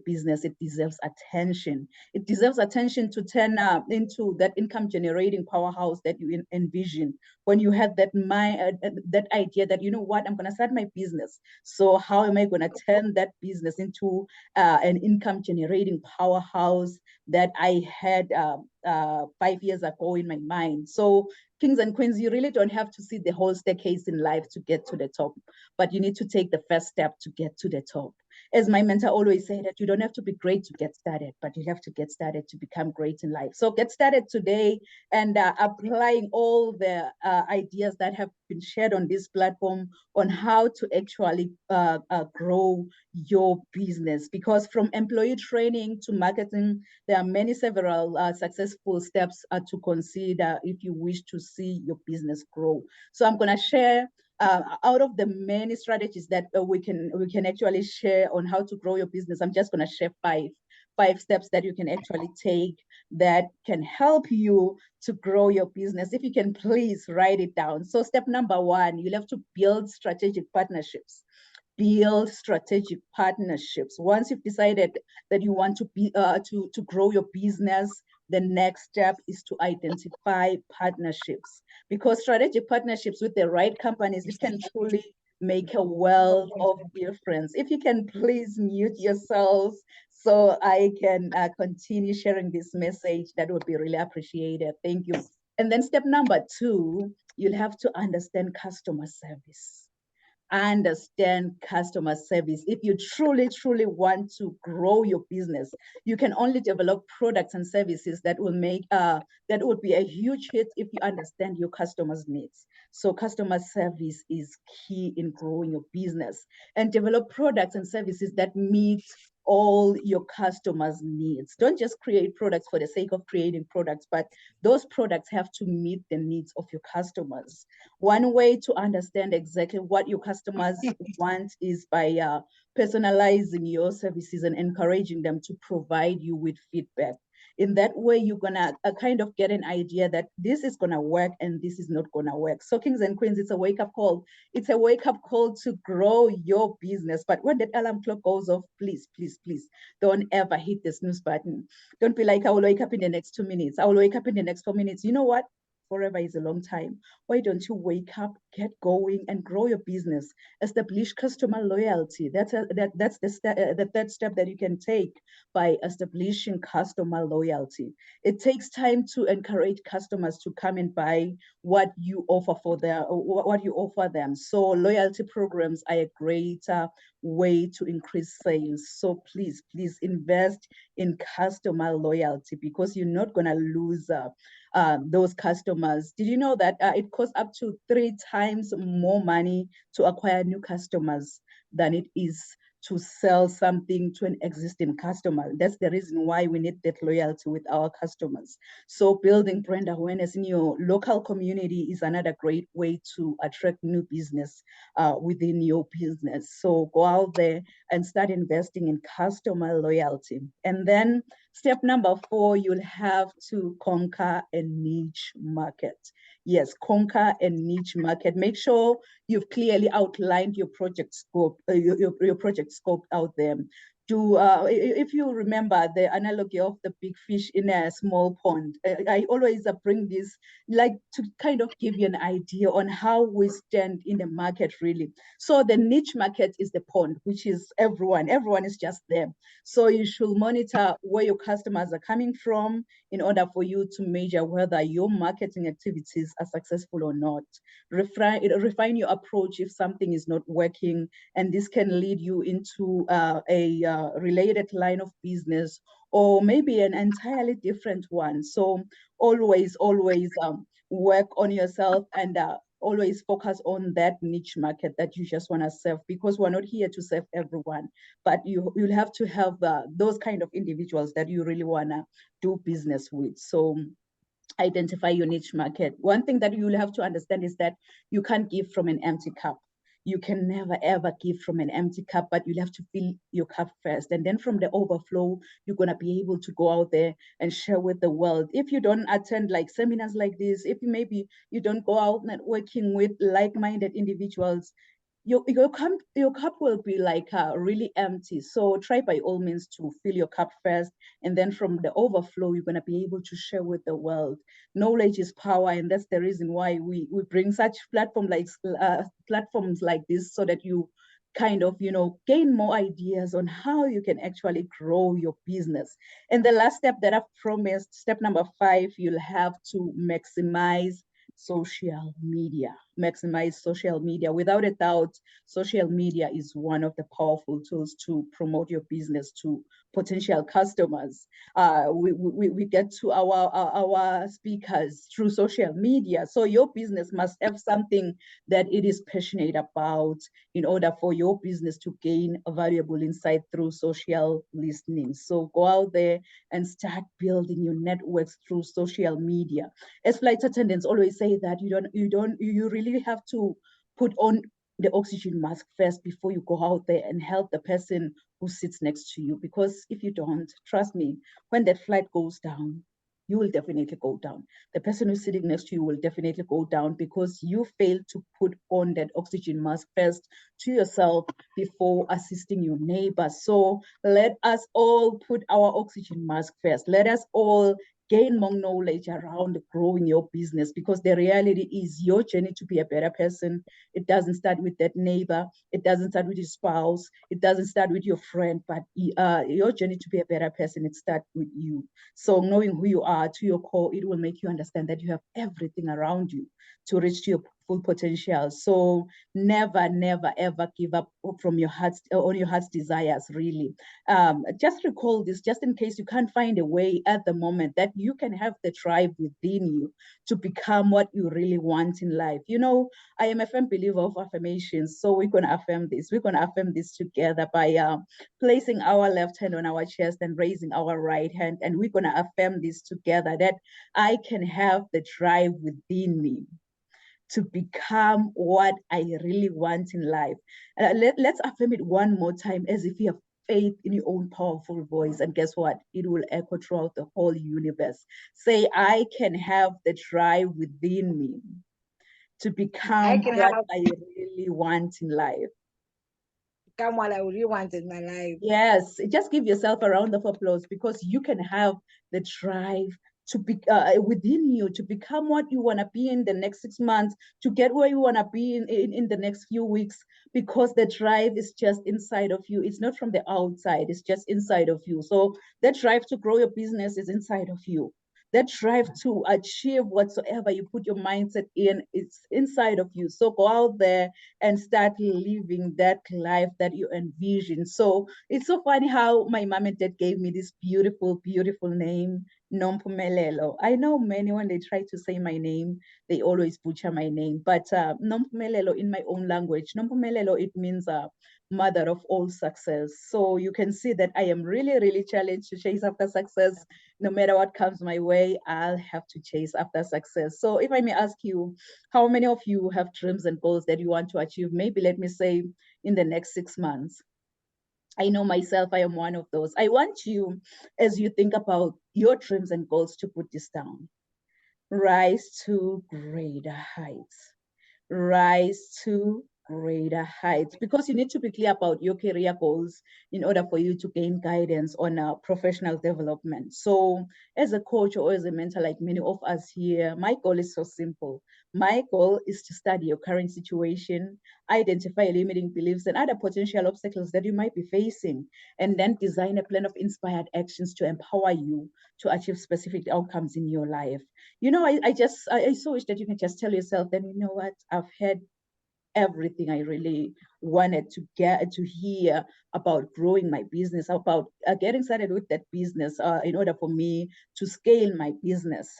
S2: business, it deserves attention. It deserves attention to turn into that income generating powerhouse that you envision when you had that that idea that, you know what, I'm going to start my business. So how am I going to turn that business into an income generating powerhouse that I had 5 years ago in my mind? So kings and queens, you really don't have to see the whole staircase in life to get to the top, but you need to take the first step to get to the top. As my mentor always said, that you don't have to be great to get started, but you have to get started to become great in life. So get started today and applying all the ideas that have been shared on this platform on how to actually grow your business. Because from employee training to marketing, there are several successful steps to consider if you wish to see your business grow. So I'm going to share out of the many strategies that we can actually share on how to grow your business. I'm just going to share five steps that you can actually take that can help you to grow your business. If you can please write it down. So step number one, you'll have to build strategic partnerships. Build strategic partnerships. Once you've decided that you want to be to grow your business, the next step is to identify partnerships, because strategic partnerships with the right companies, it can truly make a world of difference. If you can please mute yourselves so I can continue sharing this message, that would be really appreciated. Thank you. And then step number two, you'll have to understand customer service. Understand customer service. If you truly want to grow your business, you can only develop products and services that will make that will be a huge hit if you understand your customers' needs. So customer service is key in growing your business, and develop products and services that meet all your customers' needs. Don't just create products for the sake of creating products, but those products have to meet the needs of your customers. One way to understand exactly what your customers want is by personalizing your services and encouraging them to provide you with feedback. In that way, you're gonna kind of get an idea that this is gonna work and this is not gonna work. So kings and queens, it's a wake-up call. It's a wake-up call to grow your business. But when that alarm clock goes off, please don't ever hit the snooze button. Don't be like, I will wake up in the next 2 minutes. I will wake up in the next 4 minutes. You know what? Forever is a long time. Why don't you wake up, get going and grow your business. Establish customer loyalty. That's the third step that you can take by establishing customer loyalty. It takes time to encourage customers to come and buy what you offer them. So loyalty programs are a great way to increase sales. So please invest in customer loyalty, because you're not going to lose those customers. Did you know that it costs up to 3 times more money to acquire new customers than it is to sell something to an existing customer? That's the reason why we need that loyalty with our customers. So building brand awareness in your local community is another great way to attract new business within your business. So go out there and start investing in customer loyalty. And then step number 4, you'll have to conquer a niche market. Yes, conquer a niche market. Make sure you've clearly outlined your project scope, your project scope out there. If you remember the analogy of the big fish in a small pond, I always bring this like to kind of give you an idea on how we stand in the market really. So the niche market is the pond, which is everyone is just there. So you should monitor where your customers are coming from in order for you to measure whether your marketing activities are successful or not. Refine your approach if something is not working, and this can lead you into a related line of business, or maybe an entirely different one. So always work on yourself, and always focus on that niche market that you just want to serve, because we're not here to serve everyone, but you'll have to have those kind of individuals that you really want to do business with. So identify your niche market. One thing that you'll have to understand is that you can't give from an empty cup. You can never ever give from an empty cup, but you'll have to fill your cup first. And then from the overflow, you're going to be able to go out there and share with the world. If you don't attend like seminars like this, if maybe you don't go out networking with like-minded individuals, your cup will be like really empty. So try by all means to fill your cup first, and then from the overflow, you're going to be able to share with the world. Knowledge is power, and that's the reason why we bring such platforms like this, so that you kind of gain more ideas on how you can actually grow your business. And the last step that I've promised, step number 5, you'll have to maximize social media. Maximize social media. Without a doubt, social media is one of the powerful tools to promote your business to potential customers. We get to our speakers through social media. So your business must have something that it is passionate about in order for your business to gain a valuable insight through social listening. So go out there and start building your networks through social media. As flight attendants always say that you really have to put on the oxygen mask first before you go out there and help the person who sits next to you. Because if you don't, trust me, when that flight goes down, you will definitely go down. The person who's sitting next to you will definitely go down, because you failed to put on that oxygen mask first to yourself before assisting your neighbor. So let us all put our oxygen mask first. Let us all gain more knowledge around growing your business, because the reality is your journey to be a better person, it doesn't start with that neighbor, it doesn't start with your spouse, it doesn't start with your friend, but your journey to be a better person, it starts with you. So knowing who you are to your core, it will make you understand that you have everything around you to reach to your full potential. So never ever give up from your heart's desires, really. Just recall this, just in case you can't find a way at the moment, that you can have the drive within you to become what you really want in life. I am a firm believer of affirmations, so we're going to affirm this together by placing our left hand on our chest and raising our right hand, and we're going to affirm this together, that I can have the drive within me to become what I really want in life. Let's affirm it one more time, as if you have faith in your own powerful voice, and guess what? It will echo throughout the whole universe. Say, I can have the drive within me to become what I really want in life.
S6: Become what I really want in my life.
S2: Yes, just give yourself a round of applause, because you can have the drive to be within you, to become what you want to be in the next 6 months, to get where you want to be in the next few weeks, because the drive is just inside of you. It's not from the outside, it's just inside of you. So that drive to grow your business is inside of you. That drive to achieve whatsoever you put your mindset in, it's inside of you. So go out there and start living that life that you envision. So it's so funny how my mom and dad gave me this beautiful, beautiful name, Nompumelelo. I know many, when they try to say my name, they always butcher my name, but Nompumelelo in my own language, Nompumelelo, it means mother of all success. So you can see that I am really, really challenged to chase after success. No matter what comes my way, I'll have to chase after success. So if I may ask you, how many of you have dreams and goals that you want to achieve? Maybe let me say in the next 6 months. I know myself, I am one of those. I want you, as you think about your dreams and goals, to put this down. Rise to greater heights. Rise to greater heights, because you need to be clear about your career goals in order for you to gain guidance on professional development. So as a coach or as a mentor, like many of us here, my goal is so simple. My goal is to study your current situation, identify limiting beliefs and other potential obstacles that you might be facing, and then design a plan of inspired actions to empower you to achieve specific outcomes in your life. You know, I so wish that you can just tell yourself, then, you know what, I've had everything I really wanted to get to hear about growing my business, about getting started with that business in order for me to scale my business.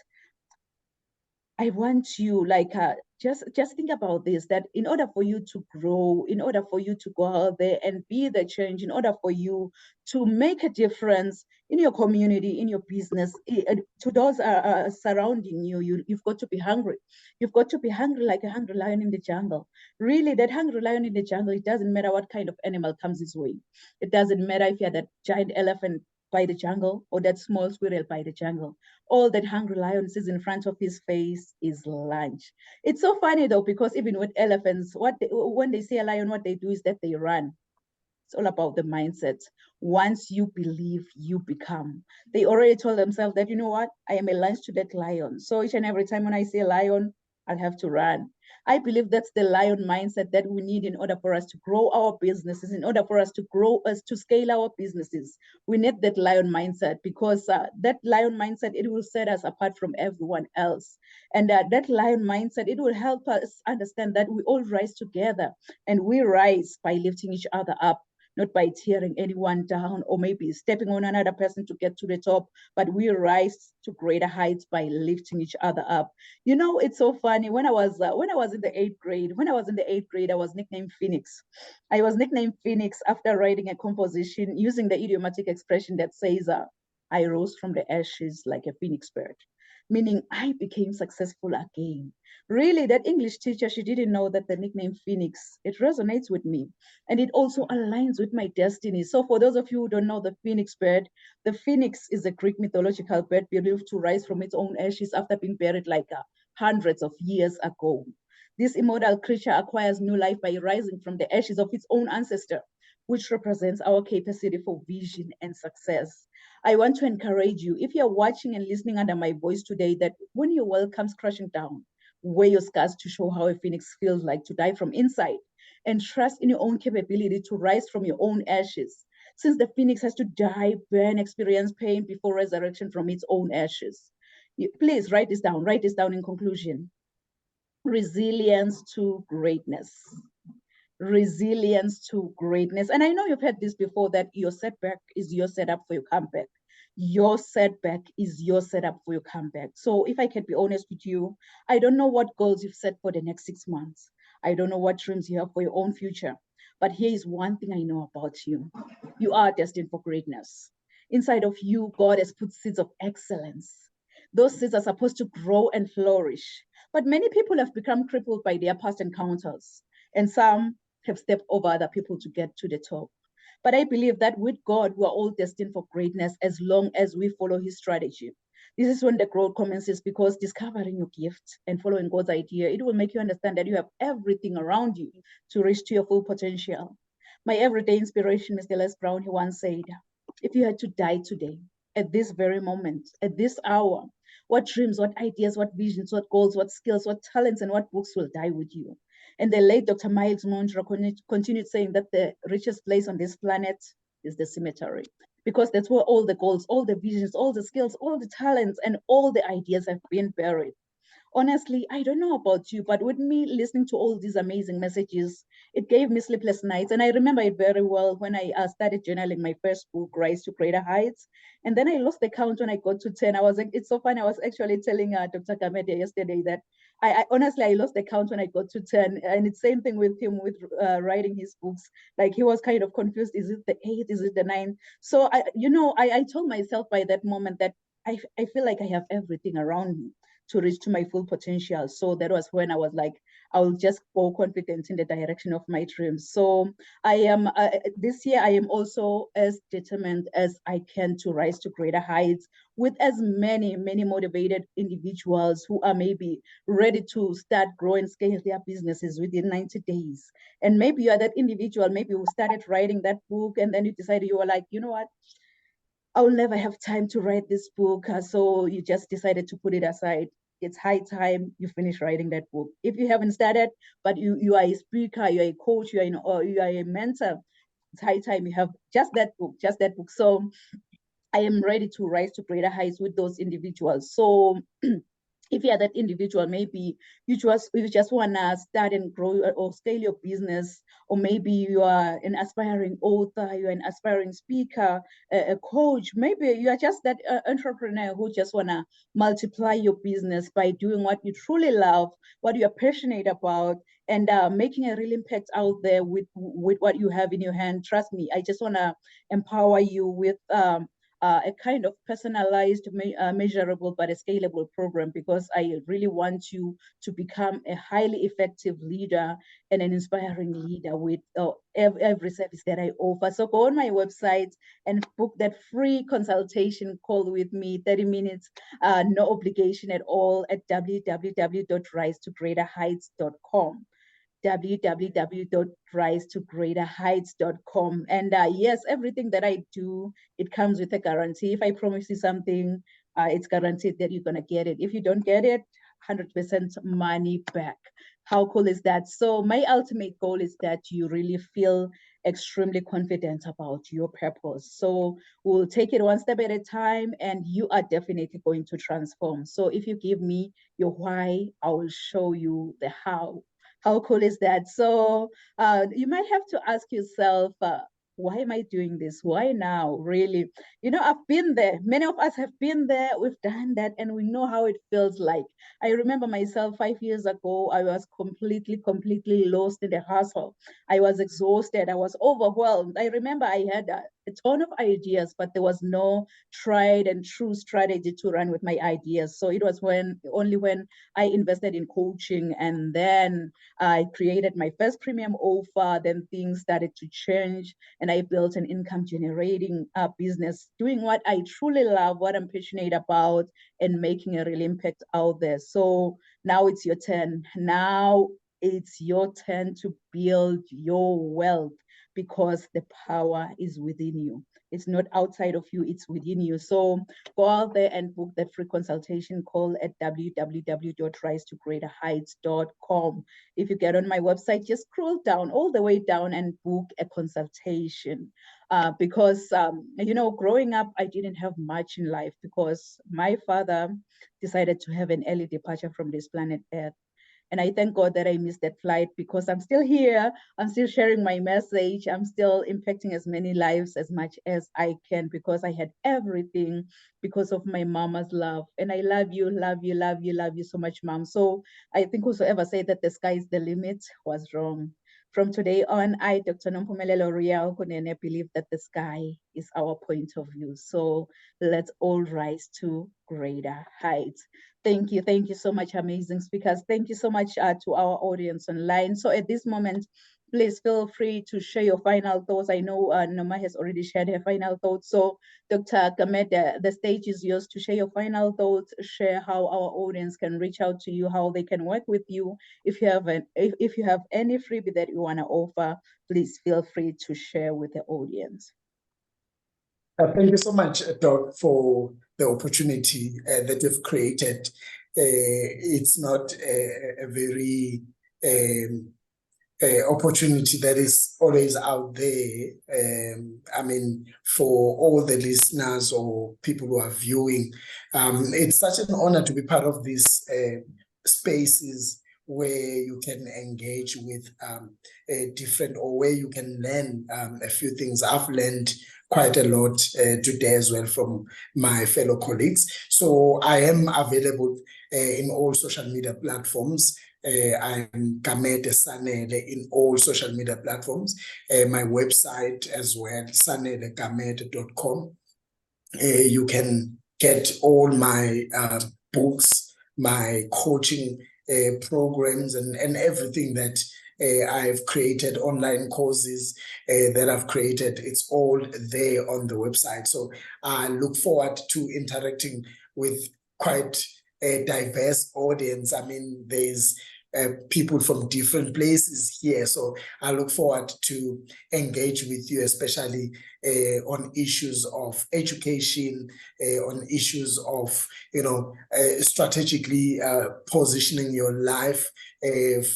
S2: I want you, like, just think about this, that in order for you to grow, in order for you to go out there and be the change, in order for you to make a difference in your community, in your business, to those surrounding you, you've got to be hungry. You've got to be hungry like a hungry lion in the jungle. Really, that hungry lion in the jungle, it doesn't matter what kind of animal comes his way. It doesn't matter if you're that giant elephant by the jungle or that small squirrel by the jungle. All that hungry lion sees in front of his face is lunch. It's so funny though, because even with elephants, when they see a lion, what they do is that they run. It's all about the mindset. Once you believe, you become. They already told themselves that, you know what, I am a lunch to that lion. So each and every time when I see a lion, I'll have to run. I believe that's the lion mindset that we need in order for us to grow our businesses, in order for us to grow, to scale our businesses. We need that lion mindset, because that lion mindset, it will set us apart from everyone else. And that lion mindset, it will help us understand that we all rise together, and we rise by lifting each other up, not by tearing anyone down or maybe stepping on another person to get to the top, but we rise to greater heights by lifting each other up. You know, it's so funny. When I was in the 8th grade, I was nicknamed Phoenix. I was nicknamed Phoenix after writing a composition using the idiomatic expression that says, I rose from the ashes like a phoenix bird, meaning I became successful again. Really, that English teacher, she didn't know that the nickname Phoenix, it resonates with me, and it also aligns with my destiny. So for those of you who don't know the phoenix bird, the phoenix is a Greek mythological bird believed to rise from its own ashes after being buried like hundreds of years ago. This immortal creature acquires new life by rising from the ashes of its own ancestor, which represents our capacity for vision and success. I want to encourage you, if you're watching and listening under my voice today, that when your world comes crashing down, wear your scars to show how a phoenix feels like to die from inside, and trust in your own capability to rise from your own ashes. Since the phoenix has to die, burn, experience pain before resurrection from its own ashes. Please write this down in conclusion. Resilience to greatness. Resilience to greatness. And I know you've heard this before, that your setback is your setup for your comeback. Your setback is your setup for your comeback. So if I can be honest with you, I don't know what goals you've set for the next 6 months. I don't know what dreams you have for your own future. But here is one thing I know about you. You are destined for greatness. Inside of you, God has put seeds of excellence. Those seeds are supposed to grow and flourish. But many people have become crippled by their past encounters, and some have stepped over other people to get to the top. But I believe that with God, we are all destined for greatness as long as we follow his strategy. This is when the growth commences, because discovering your gift and following God's idea, it will make you understand that you have everything around you to reach to your full potential. My everyday inspiration, Mr. Les Brown, he once said, if you had to die today, at this very moment, at this hour. What dreams, what ideas, what visions, what goals, what skills, what talents, and what books will die with you? And the late Dr. Miles Monroe continued saying that the richest place on this planet is the cemetery, because that's where all the goals, all the visions, all the skills, all the talents, and all the ideas have been buried. Honestly, I don't know about you, but with me listening to all these amazing messages, it gave me sleepless nights. And I remember it very well when I started journaling my first book, Rise to Greater Heights. And then I lost the count when I got to 10. It's so funny. I was actually telling Dr. Gamede yesterday that I honestly, I lost the count when I got to 10. And it's same thing with him with writing his books. Like he was kind of confused. Is it the 8? Is it the 9? So I told myself by that moment that I feel like I have everything around me to reach to my full potential. So that was when I was like, I'll just go confident in the direction of my dreams. So I am, this year, I am also as determined as I can to rise to greater heights with as many motivated individuals who are maybe ready to start, grow and scale their businesses within 90 days. And maybe you are that individual, maybe you started writing that book and then you decided you were like, you know what? I'll never have time to write this book. So you just decided to put it aside. It's high time you finish writing that book. If you haven't started, but you are a speaker, you're a coach, you are a mentor, it's high time you have just that book, So I am ready to rise to greater heights with those individuals. So if you are that individual, maybe you just wanna start and grow or scale your business, or maybe you are an aspiring author, you're an aspiring speaker, a coach, maybe you are just that entrepreneur who just wanna multiply your business by doing what you truly love, what you're passionate about, and making a real impact out there with what you have in your hand. Trust me, I just wanna empower you with a kind of personalized, measurable, but a scalable program, because I really want you to become a highly effective leader and an inspiring leader with every service that I offer. So go on my website and book that free consultation call with me, 30 minutes, no obligation at all, at www.risetogreaterheights.com. www.risetogreaterheights.com. And yes, everything that I do, it comes with a guarantee. If I promise you something, it's guaranteed that you're going to get it. If you don't get it, 100% money back. How cool is that? So my ultimate goal is that you really feel extremely confident about your purpose. So we'll take it one step at a time, and you are definitely going to transform. So if you give me your why, I will show you the how. How cool is that? So you might have to ask yourself, why am I doing this? Why now? Really? I've been there. Many of us have been there. We've done that, and we know how it feels like. I remember myself 5 years ago, I was completely lost in the hustle. I was exhausted. I was overwhelmed. I remember I had a ton of ideas, but there was no tried and true strategy to run with my ideas. So it was only when I invested in coaching, and then I created my first premium offer, then things started to change, and I built an income generating business, doing what I truly love, what I'm passionate about, and making a real impact out there. So now it's your turn. Now it's your turn to build your wealth, because the power is within you. It's not outside of you, it's within you. So go out there and book that free consultation call at www.risetogreaterheights.com. If you get on my website, just scroll down, all the way down, and book a consultation. Because growing up, I didn't have much in life, because my father decided to have an early departure from this planet Earth. And I thank God that I missed that flight, because I'm still here. I'm still sharing my message. I'm still impacting as many lives as much as I can, because I had everything because of my mama's love. And I love you so much, Mom. So I think whosoever said that the sky is the limit was wrong. From today on, I, Dr. Nompumelelo Rial Kunene, believe that the sky is our point of view. So let's all rise to greater heights. Thank you so much, amazing speakers. Thank you so much to our audience online. So at this moment, please feel free to share your final thoughts. I know Noma has already shared her final thoughts. So Dr. Gamede, the stage is yours to share your final thoughts, share how our audience can reach out to you, how they can work with you. If you have any freebie that you want to offer, please feel free to share with the audience.
S4: Thank you so much, Doc, for the opportunity that you've created. It's not a very opportunity that is always out there. I mean, for all the listeners or people who are viewing, it's such an honor to be part of these spaces where you can engage with different, or where you can learn a few things. I've learned quite a lot today as well from my fellow colleagues. So I am available in all social media platforms. I'm Gamete Sanele in all social media platforms. My website as well, sanelegamete.com. You can get all my books, my coaching programs, and everything that I've created, online courses that I've created. It's all there on the website. So I look forward to interacting with quite a diverse audience. I mean, there's people from different places here. So I look forward to engage with you, especially on issues of education, on issues of, strategically positioning your life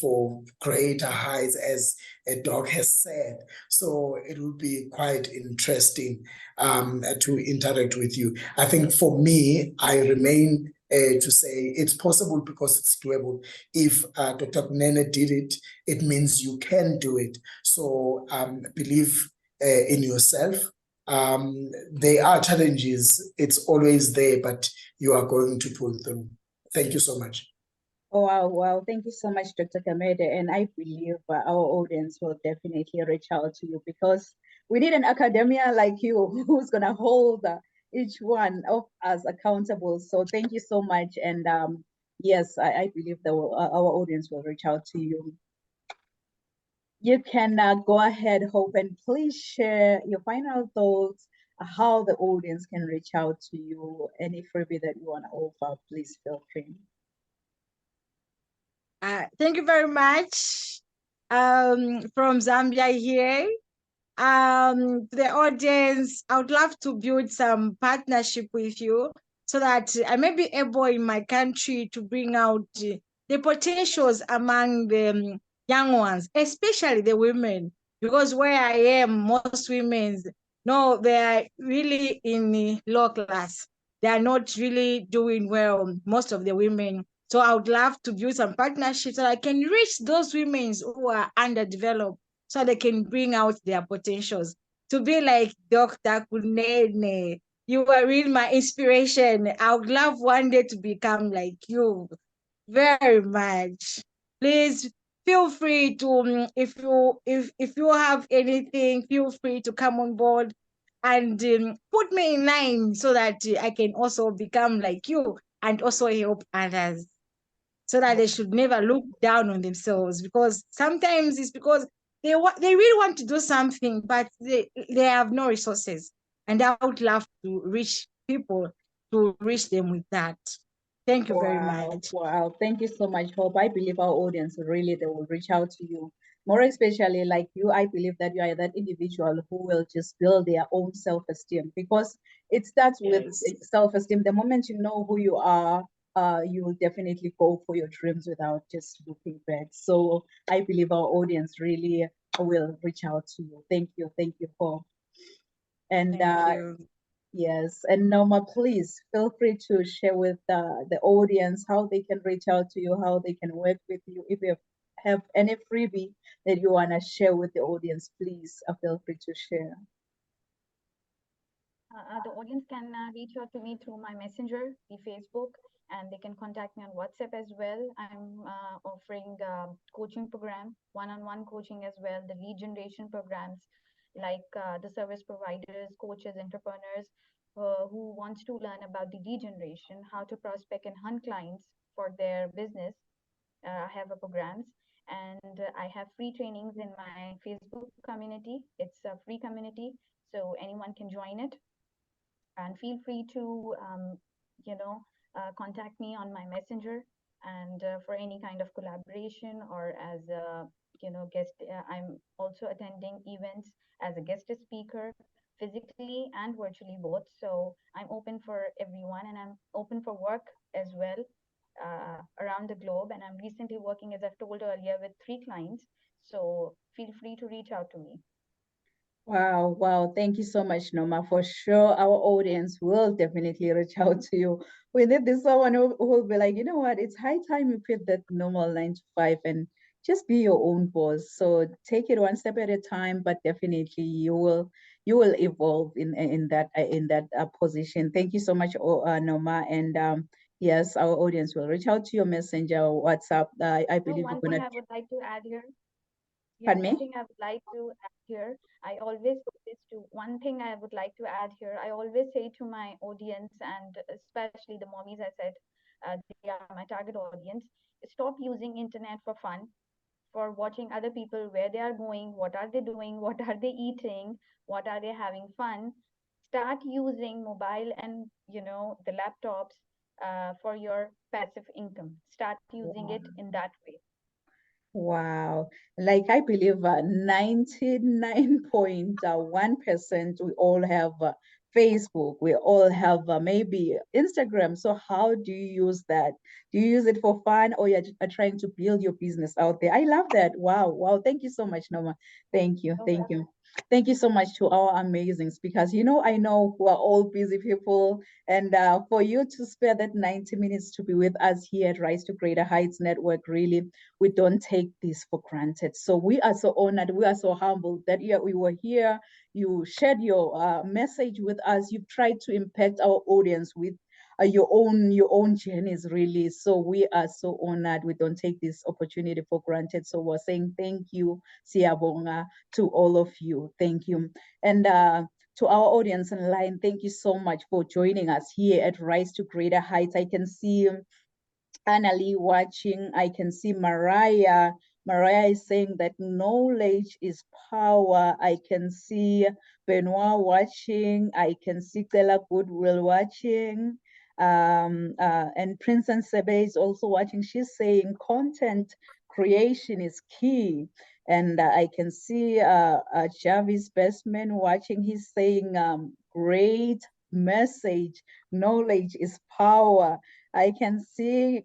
S4: for greater heights, as Doc has said. So it will be quite interesting to interact with you. I think for me, I remain to say it's possible because it's doable. If Dr. Kunene did it, it means you can do it. So believe in yourself. There are challenges, it's always there, but you are going to pull through. Thank you so much.
S2: Oh, wow. Thank you so much, Dr. Gamede. And I believe our audience will definitely reach out to you, because we need an academia like you who's going to hold each one of us accountable. So thank you so much. And yes, I believe that our audience will reach out to you. You can go ahead, Hope, and please share your final thoughts, how the audience can reach out to you. Any freebie that you want to offer, please feel free.
S5: Thank you very much. From Zambia here. To the audience, I would love to build some partnership with you so that I may be able in my country to bring out the potentials among the young ones, especially the women, because where I am, most women, no, they are really in the low class. They are not really doing well, most of the women. So I would love to build some partnerships so I can reach those women who are underdeveloped, so they can bring out their potentials. To be like Dr. Kunene, you were really my inspiration. I would love one day to become like you very much. Please feel free to, if you have anything, feel free to come on board and put me in line so that I can also become like you and also help others, so that they should never look down on themselves, because sometimes it's because they really want to do something, but they have no resources. And I would love to reach people, to reach them with that. Thank you very much.
S2: Wow, thank you so much, Hope. I believe our audience really, they will reach out to you. More especially like you, I believe that you are that individual who will just build their own self-esteem, because it starts with self-esteem. The moment you know who you are, you will definitely go for your dreams without just looking back. So I believe our audience really will reach out to you. Thank you, Hope. And
S5: Thank you.
S2: yes, and Norma, please feel free to share with the audience how they can reach out to you, how they can work with you. If you have any freebie that you want to share with the audience, please feel free to share.
S3: The audience can reach out to me through my messenger, the Facebook, and they can contact me on WhatsApp as well. I'm offering coaching program, one-on-one coaching as well, the lead generation programs, like the service providers, coaches, entrepreneurs who wants to learn about the lead generation, how to prospect and hunt clients for their business. I have a programs, and I have free trainings in my Facebook community. It's a free community, so anyone can join it. And feel free to contact me on my messenger, and for any kind of collaboration or as a guest. I'm also attending events as a guest speaker. physically and virtually both. So I'm open for everyone, and I'm open for work as well around the globe. And I'm recently working, as I've told earlier, with 3 clients. So feel free to reach out to me.
S2: Wow, wow. Thank you so much, Noma. For sure, our audience will definitely reach out to you. We need this someone who will be like, you know what, it's high time you quit that normal 9 to 5 and just be your own boss. So take it one step at a time, but definitely you will evolve in that position. Thank you so much, Noma. And yes, our audience will reach out to your messenger or WhatsApp. I believe
S3: One
S2: we're
S3: thing
S2: gonna.
S3: I would like to add here.
S2: Pardon me?
S3: One thing I would like to add here, I always say this to one thing I would like to add here. I always say to my audience, and especially the mommies, I said they are my target audience. Stop using internet for fun, for watching other people, where they are going, what are they doing, what are they eating, what are they having fun. Start using mobile and the laptops for your passive income. Start using it in that way.
S2: Wow. Like I believe 99.1% we all have Facebook, we all have maybe Instagram. So how do you use that? Do you use it for fun, or you're trying to build your business out there? I love that. Wow. Wow. Thank you so much, Noma. Thank you. Thank you. Thank you so much to our amazing speakers. I know we're all busy people, and for you to spare that 90 minutes to be with us here at Rise to Greater Heights Network, really, we don't take this for granted. So we are so honored, we are so humbled that we were here. You shared your message with us. You've tried to impact our audience with your own journeys, really. So we are so honored. We don't take this opportunity for granted. So we're saying thank you, Siyabonga, to all of you. Thank you. And to our audience online, thank you so much for joining us here at Rise to Greater Heights. I can see Annalie watching. I can see Mariah. Mariah is saying that knowledge is power. I can see Benoit watching. I can see Stella Goodwill watching. And Princess Sebe is also watching. She's saying content creation is key. And I can see Jarvis Bestman watching. He's saying great message. Knowledge is power. I can see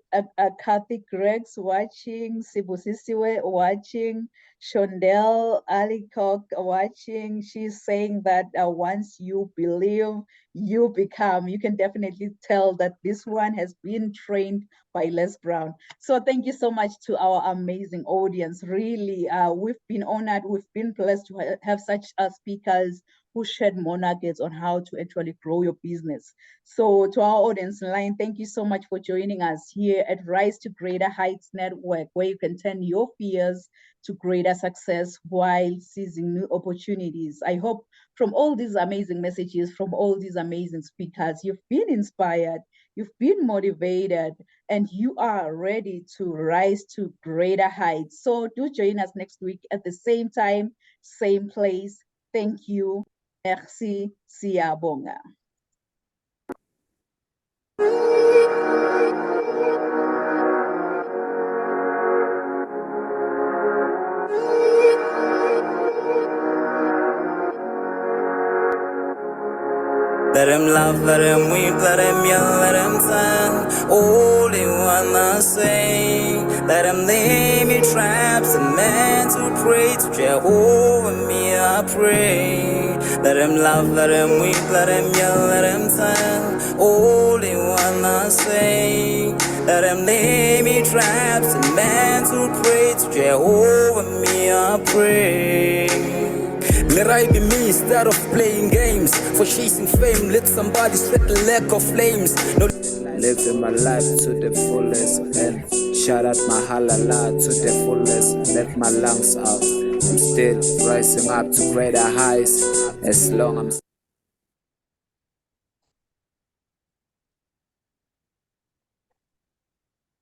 S2: Kathy Greggs watching, Sibusisiwe watching, Shondell Alicock watching. She's saying that once you believe, you become. You can definitely tell that this one has been trained by Les Brown. So thank you so much to our amazing audience. Really, we've been honored, we've been blessed to have such speakers who shed more nuggets on how to actually grow your business. So to our audience online, thank you so much for joining us here at Rise to Greater Heights Network, where you can turn your fears to greater success while seizing new opportunities. I hope from all these amazing messages, from all these amazing speakers, you've been inspired, you've been motivated, and you are ready to rise to greater heights. So do join us next week at the same time, same place. Thank you. Merci, Siyabonga.
S1: Let him laugh, let him weep, let him yell, let him sing. All they wanna say. Let him lay me traps and men to pray to Jehovah, me I pray. Let him laugh, let him weep, let him yell, let him sing. All they wanna say. Let him lay me traps and men to pray to Jehovah, me I pray. Let I be me instead of playing games. For chasing fame, let somebody set the lack of flames. No, living my life to the fullest and shout out my halala to the fullest. Let my lungs out. I'm still rising up to greater heights as long as